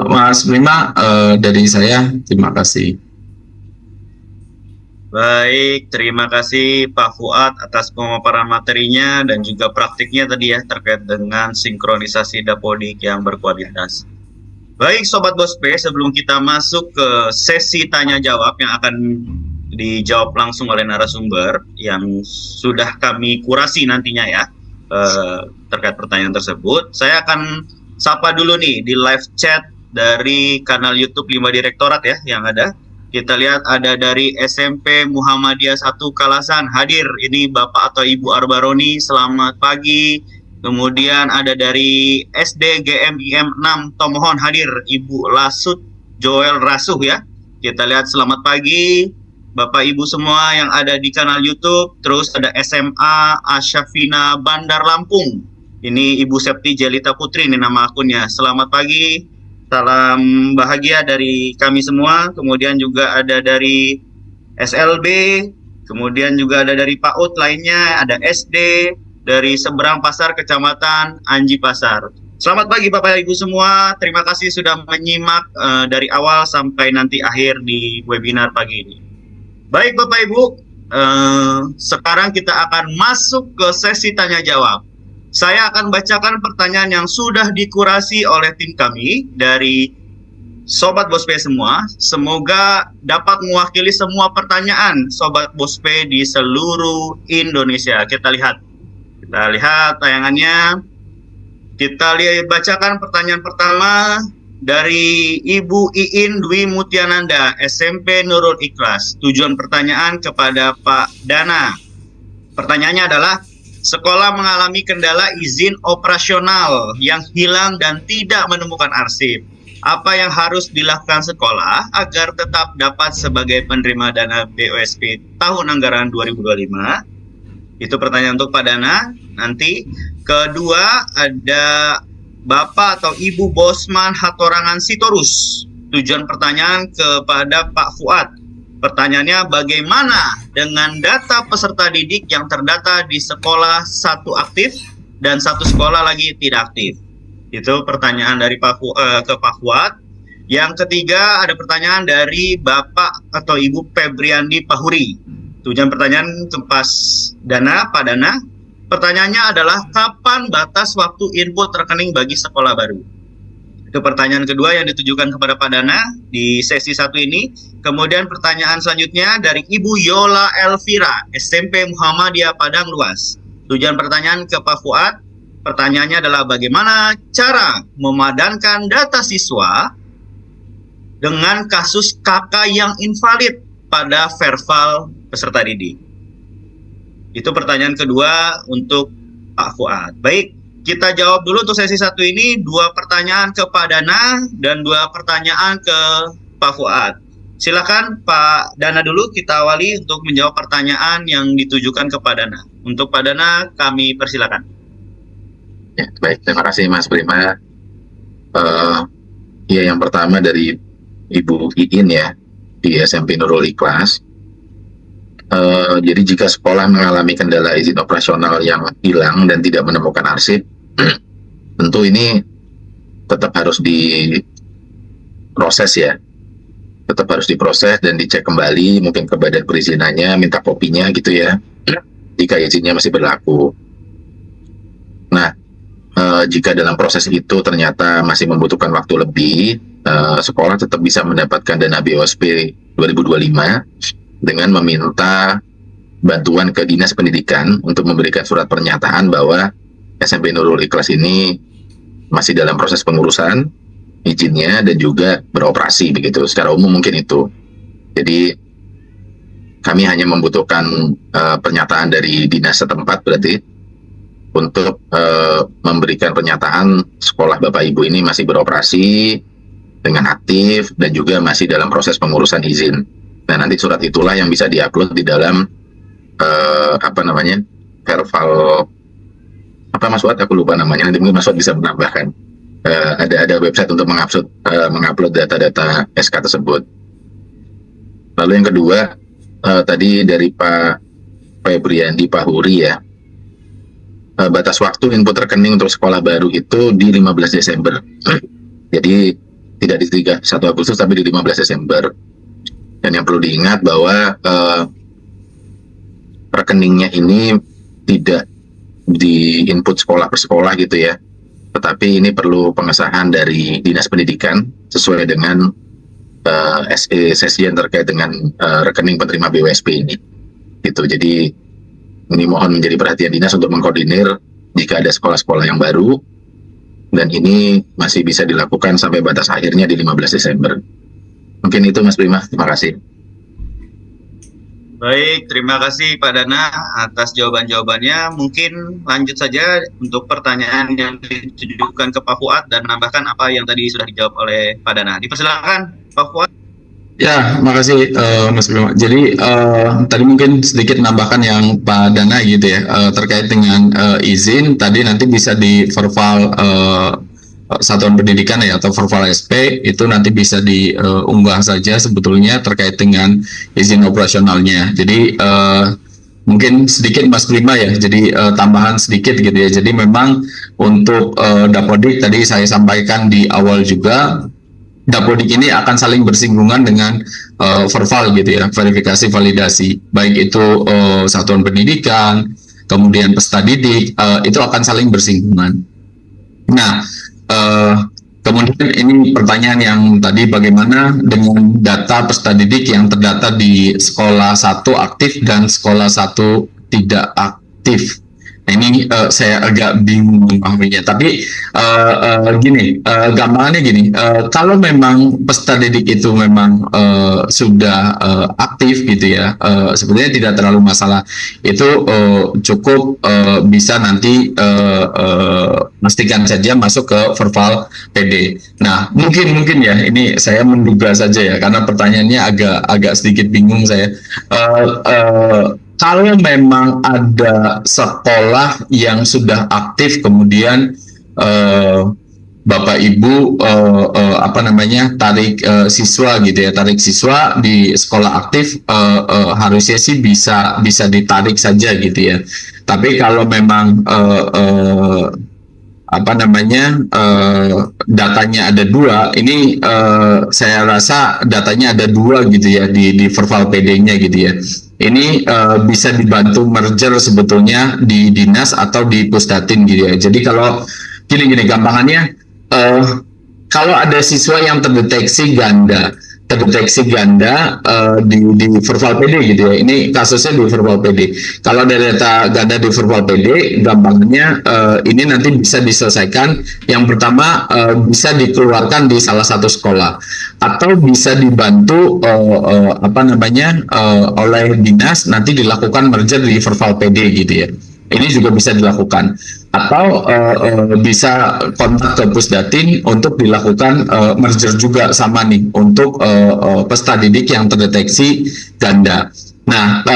D: Mas Prima dari saya, terima kasih.
A: Baik, terima kasih Pak Fuad atas pemaparan materinya dan juga praktiknya tadi ya, terkait dengan sinkronisasi Dapodik yang berkualitas. Baik Sobat BOS P, sebelum kita masuk ke sesi tanya jawab yang akan dijawab langsung oleh narasumber yang sudah kami kurasi nantinya ya, terkait pertanyaan tersebut, saya akan sapa dulu nih di live chat dari kanal YouTube 5 Direktorat ya yang ada. Kita lihat ada dari SMP Muhammadiyah 1 Kalasan hadir, ini Bapak atau Ibu Arbaroni, selamat pagi. Kemudian ada dari SD GMIM 6 Tomohon hadir, Ibu Lasut Joel Rasuh ya. Kita lihat selamat pagi Bapak Ibu semua yang ada di kanal YouTube. Terus ada SMA Asyafina Bandar Lampung. Ini Ibu Septi Jelita Putri, ini nama akunnya. Selamat pagi, salam bahagia dari kami semua. Kemudian juga ada dari SLB, kemudian juga ada dari PAUD lainnya, ada SD, dari Seberang Pasar Kecamatan Anji Pasar. Selamat pagi Bapak Ibu semua, terima kasih sudah menyimak dari awal sampai nanti akhir di webinar pagi ini. Baik Bapak Ibu, sekarang kita akan masuk ke sesi tanya jawab. Saya akan bacakan pertanyaan yang sudah dikurasi oleh tim kami dari Sobat Bospe semua. Semoga dapat mewakili semua pertanyaan Sobat Bospe di seluruh Indonesia. Kita lihat tayangannya. Kita bacakan pertanyaan pertama dari Ibu Iin Dwi Mutiananda, SMP Nurul Ikhlas. Tujuan pertanyaan kepada Pak Dana. Pertanyaannya adalah, sekolah mengalami kendala izin operasional yang hilang dan tidak menemukan arsip. Apa yang harus dilakukan sekolah agar tetap dapat sebagai penerima dana BOSP tahun anggaran 2025? Itu pertanyaan untuk Pak Dana. Nanti kedua ada Bapak atau Ibu Bosman Hatorangan Sitorus. Tujuan pertanyaan kepada Pak Fuad. Pertanyaannya, bagaimana dengan data peserta didik yang terdata di sekolah satu aktif dan satu sekolah lagi tidak aktif? Itu pertanyaan dari Pak Fuad. Yang ketiga ada pertanyaan dari Bapak atau Ibu Febriandi Pahuri. Tujuan pertanyaan ke Pak Dana. Pertanyaannya adalah, kapan batas waktu input rekening bagi sekolah baru? Itu pertanyaan kedua yang ditujukan kepada Pak Dana di sesi 1 ini. Kemudian pertanyaan selanjutnya dari Ibu Yola Elvira, SMP Muhammadiyah Padang Luas. Tujuan pertanyaan ke Pak Fuad. Pertanyaannya adalah, bagaimana cara memadankan data siswa dengan kasus KK yang invalid pada verval peserta didik? Itu pertanyaan kedua untuk Pak Fuad. Baik, kita jawab dulu untuk sesi 1 ini. 2 pertanyaan ke Pak Dana dan 2 pertanyaan ke Pak Fuad. Silakan Pak Dana dulu, kita awali untuk menjawab pertanyaan yang ditujukan ke Pak Dana. Untuk Pak Dana, kami persilakan.
C: Ya, baik, terima kasih Mas Prima. Ya, yang pertama dari Ibu Iin ya, di SMP Nurul Ikhlas. Jadi jika sekolah mengalami kendala izin operasional yang hilang dan tidak menemukan arsip, tentu ini tetap harus diproses ya. Tetap harus diproses dan dicek kembali, mungkin ke badan perizinannya, minta kopinya gitu ya, jika izinnya masih berlaku. Nah, jika dalam proses itu ternyata masih membutuhkan waktu lebih, sekolah tetap bisa mendapatkan dana BOSP 2025 dengan meminta bantuan ke Dinas Pendidikan untuk memberikan surat pernyataan bahwa SMP Nurul Ikhlas ini masih dalam proses pengurusan izinnya dan juga beroperasi begitu. Secara umum mungkin itu. Jadi kami hanya membutuhkan pernyataan dari dinas setempat berarti untuk memberikan pernyataan sekolah Bapak Ibu ini masih beroperasi dengan aktif dan juga masih dalam proses pengurusan izin. Nah, nanti surat itulah yang bisa diupload di dalam verval apa Mas Wad, aku lupa namanya, nanti mungkin Mas Wad bisa menambahkan. Ada website untuk mengupload data-data SK tersebut. Lalu yang kedua, tadi dari Pak Febriandi Pahuri ya, batas waktu input rekening untuk sekolah baru itu di 15 Desember. Jadi tidak di 1 Agustus tapi di 15 Desember. Dan yang perlu diingat bahwa rekeningnya ini tidak di input sekolah per sekolah gitu ya, tetapi ini perlu pengesahan dari Dinas Pendidikan sesuai dengan SE yang terkait dengan rekening penerima BOSP ini gitu. Jadi ini mohon menjadi perhatian dinas untuk mengkoordinir jika ada sekolah-sekolah yang baru, dan ini masih bisa dilakukan sampai batas akhirnya di 15 Desember. Mungkin itu Mas Prima, terima kasih.
A: Baik, terima kasih Pak Dana atas jawaban-jawabannya. Mungkin lanjut saja untuk pertanyaan yang ditujukan ke Pak Fuad dan menambahkan apa yang tadi sudah dijawab oleh Pak Dana. Dipersilakan Pak Fuad.
D: Ya, makasih Mas Bima. Jadi tadi mungkin sedikit menambahkan yang Pak Dana gitu ya, terkait dengan izin tadi nanti bisa di verval satuan pendidikan ya, atau verval SP itu nanti bisa diunggah saja sebetulnya terkait dengan izin operasionalnya. Jadi mungkin sedikit Mas Prima ya, jadi tambahan sedikit gitu ya. Jadi memang untuk Dapodik tadi saya sampaikan di awal juga, Dapodik ini akan saling bersinggungan dengan verval gitu ya, verifikasi validasi, baik itu satuan pendidikan kemudian peserta didik, itu akan saling bersinggungan. Nah, kemudian ini pertanyaan yang tadi, bagaimana dengan data peserta didik yang terdata di sekolah 1 aktif dan sekolah 1 tidak aktif? Nah, ini saya agak bingung memahaminya. Tapi gini, gampangannya gini, kalau memang peserta didik itu memang sudah aktif gitu ya, sebenarnya tidak terlalu masalah. Itu cukup bisa nanti pastikan saja masuk ke verbal PD. Nah, mungkin ya, ini saya menduga saja ya, karena pertanyaannya agak sedikit bingung saya. Kalau memang ada sekolah yang sudah aktif, kemudian Bapak Ibu tarik siswa gitu ya, tarik siswa di sekolah aktif, harusnya sih bisa ditarik saja gitu ya. Tapi kalau memang datanya ada 2, ini saya rasa datanya ada 2 gitu ya di verbal PD-nya gitu ya. Ini bisa dibantu merger sebetulnya di dinas atau di pusdatin gitu ya. Jadi kalau gini gampangannya, kalau ada siswa yang terdeteksi ganda di verbal PD gitu ya. Ini kasusnya di verbal PD. Kalau ada data ganda di verbal PD, gampangannya ini nanti bisa diselesaikan. Yang pertama, bisa dikeluarkan di salah satu sekolah, atau bisa dibantu oleh dinas, nanti dilakukan merger di verbal PD gitu ya. Ini juga bisa dilakukan, atau bisa kontak ke Pusdatin untuk dilakukan merger juga sama nih untuk peserta didik yang terdeteksi ganda. Nah,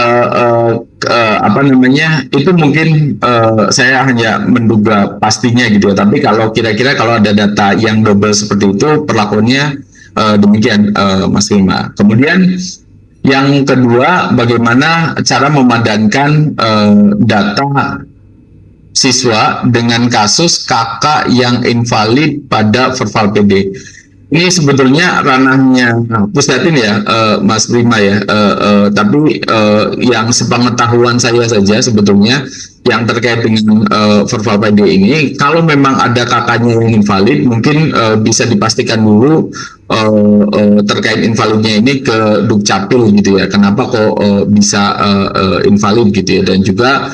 D: itu mungkin saya hanya menduga pastinya gitu ya. Tapi kalau kira-kira kalau ada data yang double seperti itu, perlakuannya demikian, Mas Bima. Kemudian yang kedua, bagaimana cara memadankan data siswa dengan kasus kakak yang invalid pada verbal PD. Ini sebetulnya ranahnya Pusdatin ya, Mas Prima ya. Tapi yang sepengetahuan saya saja sebetulnya yang terkait dengan verbal PD ini, kalau memang ada kakaknya yang invalid, mungkin bisa dipastikan dulu terkait invalidnya ini ke Dukcapil gitu ya. Kenapa kok bisa invalid gitu ya? Dan juga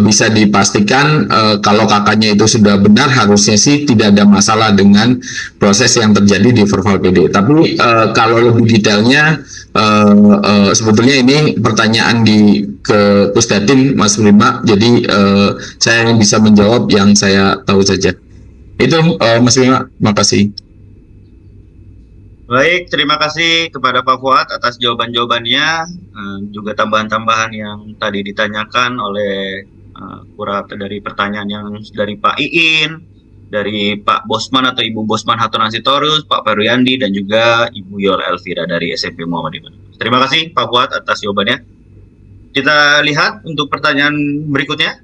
D: bisa dipastikan kalau kakaknya itu sudah benar, harusnya sih tidak ada masalah dengan proses yang terjadi di verbal PD. Tapi kalau lebih detailnya, sebetulnya ini pertanyaan ke Pusdatin, Mas Prima. Jadi saya bisa menjawab yang saya tahu saja. Itu Mas Prima, makasih.
A: Baik, terima kasih kepada Pak Fuad atas jawaban-jawabannya, juga tambahan-tambahan yang tadi ditanyakan oleh dari pertanyaan yang dari Pak Iin, dari Pak Bosman atau Ibu Bosman Hatun Asitorus, Pak Feruyandi, dan juga Ibu Yor Elvira dari SMP Muhammadiyah. Terima kasih Pak Fuad atas jawabannya. Kita lihat untuk pertanyaan berikutnya.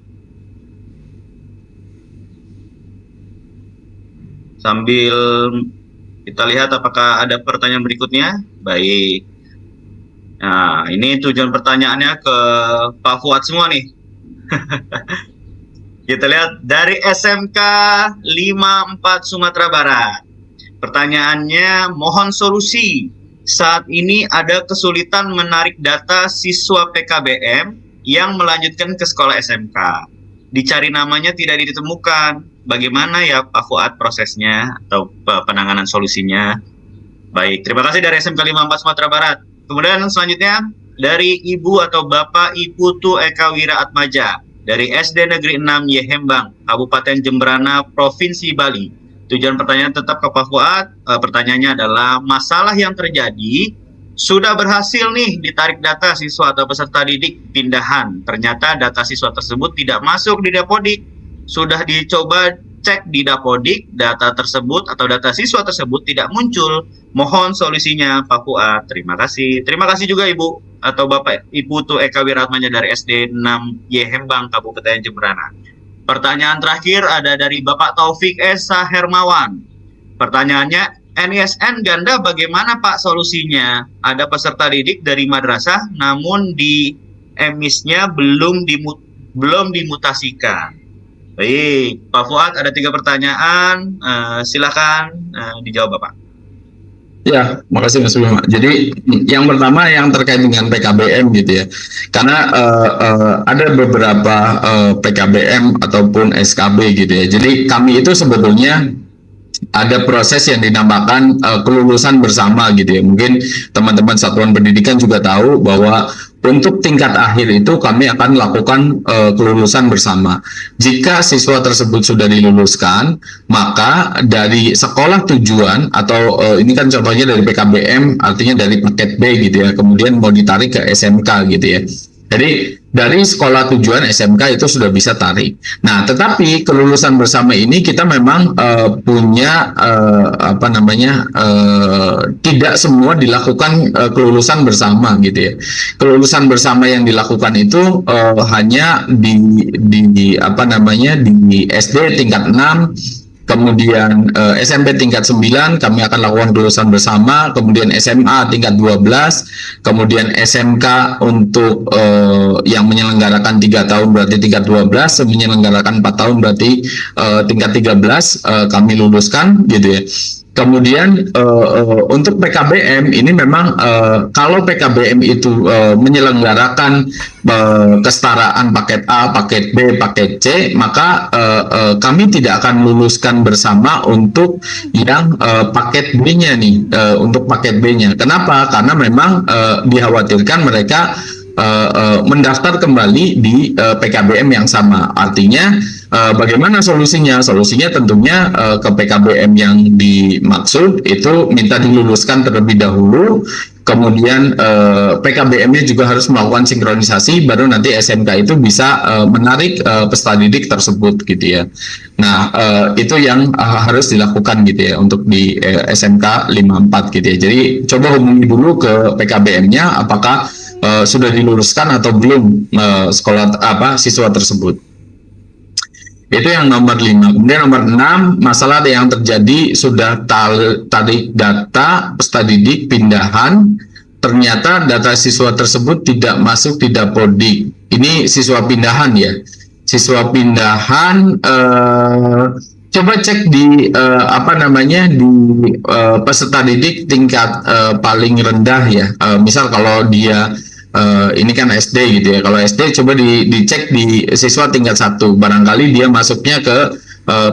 A: Sambil kita lihat apakah ada pertanyaan berikutnya. Baik. Nah, ini tujuan pertanyaannya ke Pak Fuad semua nih. Kita lihat dari SMK 54 Sumatera Barat. Pertanyaannya, mohon solusi. Saat ini ada kesulitan menarik data siswa PKBM yang melanjutkan ke sekolah SMK. Dicari namanya tidak ditemukan. Bagaimana ya Pak Fuad prosesnya atau penanganan solusinya? Baik, terima kasih dari SMK 54 Sumatera Barat. Kemudian selanjutnya dari Ibu atau Bapak Iputu Eka Wira Atmaja dari SD Negeri 6 Yehembang, Kabupaten Jemberana, Provinsi Bali. Tujuan pertanyaan tetap ke Pak Fuad. Pertanyaannya adalah, masalah yang terjadi sudah berhasil nih ditarik data siswa atau peserta didik pindahan. Ternyata data siswa tersebut tidak masuk di Dapodik. Sudah dicoba cek di Dapodik, data tersebut atau data siswa tersebut tidak muncul. Mohon solusinya Pak Fuad. Terima kasih. Terima kasih juga Ibu atau Bapak Ibu Tu Eka Wiratmanya dari SD 6 Yehembang, Kabupaten Jemberana. Pertanyaan terakhir ada dari Bapak Taufik Esa Hermawan. Pertanyaannya, NISN ganda bagaimana Pak solusinya? Ada peserta didik dari madrasah namun di emisnya belum belum dimutasikan. Baik, Pak Fuad ada 3 pertanyaan, silakan dijawab Bapak.
D: Ya, makasih Mas Bima. Jadi yang pertama yang terkait dengan PKBM gitu ya, karena ada beberapa PKBM ataupun SKB gitu ya. Jadi kami itu sebetulnya ada proses yang dinamakan kelulusan bersama gitu ya. Mungkin teman-teman satuan pendidikan juga tahu bahwa untuk tingkat akhir itu kami akan lakukan kelulusan bersama. Jika siswa tersebut sudah diluluskan, maka dari sekolah tujuan atau ini kan contohnya dari PKBM, artinya dari paket B gitu ya, kemudian mau ditarik ke SMK gitu ya. Jadi dari sekolah tujuan SMK itu sudah bisa tarik. Nah, tetapi kelulusan bersama ini kita memang punya tidak semua dilakukan kelulusan bersama gitu ya. Kelulusan bersama yang dilakukan itu hanya di SD tingkat 6. Kemudian SMP tingkat 9 kami akan lakukan kelulusan bersama, kemudian SMA tingkat 12, kemudian SMK untuk yang menyelenggarakan 3 tahun berarti tingkat 12, menyelenggarakan 4 tahun berarti tingkat 13 kami luluskan gitu ya. Kemudian untuk PKBM ini memang kalau PKBM itu menyelenggarakan kesetaraan paket A, paket B, paket C, maka kami tidak akan luluskan bersama untuk yang paket B-nya nih, untuk paket B-nya. Kenapa? Karena memang dikhawatirkan mereka mendaftar kembali di PKBM yang sama. Artinya bagaimana solusinya? Solusinya tentunya ke PKBM yang dimaksud itu minta diluluskan terlebih dahulu. Kemudian PKBM-nya juga harus melakukan sinkronisasi, baru nanti SMK itu bisa menarik peserta didik tersebut gitu ya. Nah itu yang harus dilakukan gitu ya untuk di SMK 54 gitu ya. Jadi coba hubungi dulu ke PKBM-nya apakah sudah diluluskan atau belum siswa tersebut. Itu yang nomor 5. Kemudian nomor 6, masalah yang terjadi sudah tarik data peserta didik pindahan, ternyata data siswa tersebut tidak masuk di Dapodik. Ini siswa pindahan ya. Siswa pindahan coba cek di peserta didik tingkat paling rendah ya. Misal kalau dia ini kan SD gitu ya. Kalau SD coba dicek di siswa tingkat 1. Barangkali dia masuknya ke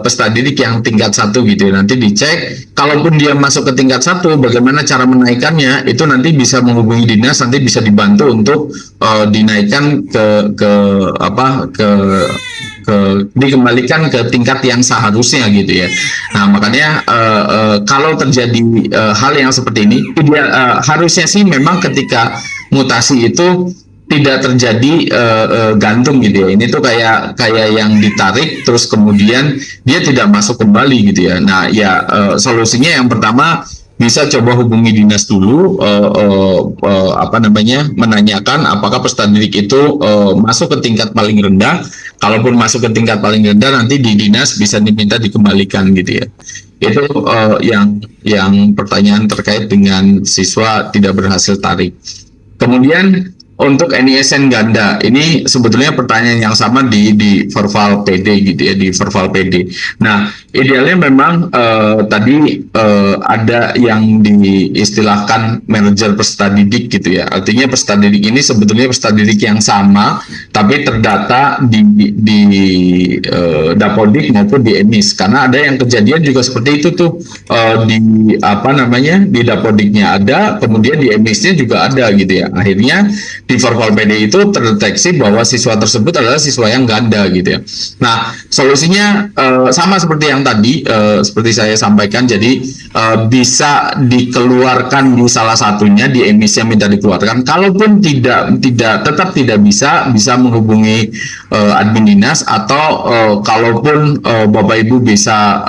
D: peserta didik yang tingkat 1 gitu ya. Nanti dicek. Kalaupun dia masuk ke tingkat 1, bagaimana cara menaikkannya? Itu nanti bisa menghubungi dinas. Nanti bisa dibantu untuk dinaikkan dikembalikan ke tingkat yang seharusnya gitu ya. Nah makanya kalau terjadi hal yang seperti ini, harusnya sih memang ketika mutasi itu tidak terjadi gantung gitu ya. Ini tuh kayak yang ditarik terus kemudian dia tidak masuk kembali gitu ya. Nah ya solusinya yang pertama bisa coba hubungi dinas dulu, menanyakan apakah peserta didik itu masuk ke tingkat paling rendah. Kalaupun masuk ke tingkat paling rendah, nanti di dinas bisa diminta dikembalikan gitu ya. Itu yang pertanyaan terkait dengan siswa tidak berhasil tarik. Kemudian untuk NISN ganda, ini sebetulnya pertanyaan yang sama di Verval PD gitu ya, di Verval PD. Nah, idealnya memang tadi ada yang diistilahkan manajer peserta didik gitu ya. Artinya peserta didik ini sebetulnya peserta didik yang sama, tapi terdata di Dapodik maupun di EMIS. Karena ada yang kejadian juga seperti itu tuh di Dapodiknya ada, kemudian di EMIS-nya juga ada gitu ya. Akhirnya di Verval PD itu terdeteksi bahwa siswa tersebut adalah siswa yang ganda gitu ya. Nah, solusinya sama seperti yang tadi, seperti saya sampaikan, jadi bisa dikeluarkan di salah satunya, di EMIS yang minta dikeluarkan. Kalaupun tetap tidak bisa menghubungi admin dinas, atau kalaupun Bapak Ibu bisa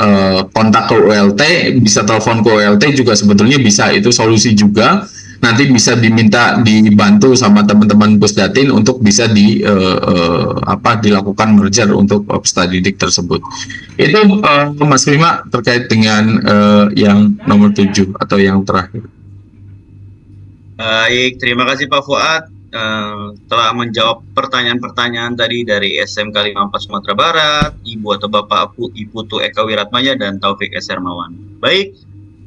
D: kontak ke ULT, bisa telepon ke ULT juga sebetulnya bisa, itu solusi juga. Nanti bisa dibantu sama teman-teman Pusdatin untuk bisa dilakukan merger untuk peserta didik tersebut. Itu Mas Bima terkait dengan yang nomor 7 atau yang terakhir.
A: Baik, terima kasih Pak Fuad. telah menjawab pertanyaan-pertanyaan tadi dari SMK 54 Sumatera Barat, Ibu atau Bapak Iputu Eka Wiratmaya dan Taufik S. Hermawan. Baik,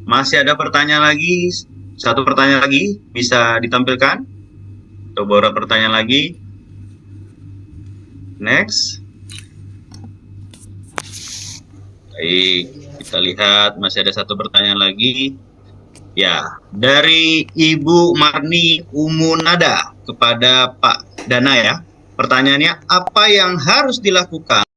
A: masih ada pertanyaan lagi, satu pertanyaan lagi bisa ditampilkan, atau beberapa pertanyaan lagi. Next. Baik, kita lihat masih ada satu pertanyaan lagi. Ya, dari Ibu Marni Umunada kepada Pak Dana ya. Pertanyaannya, apa yang harus dilakukan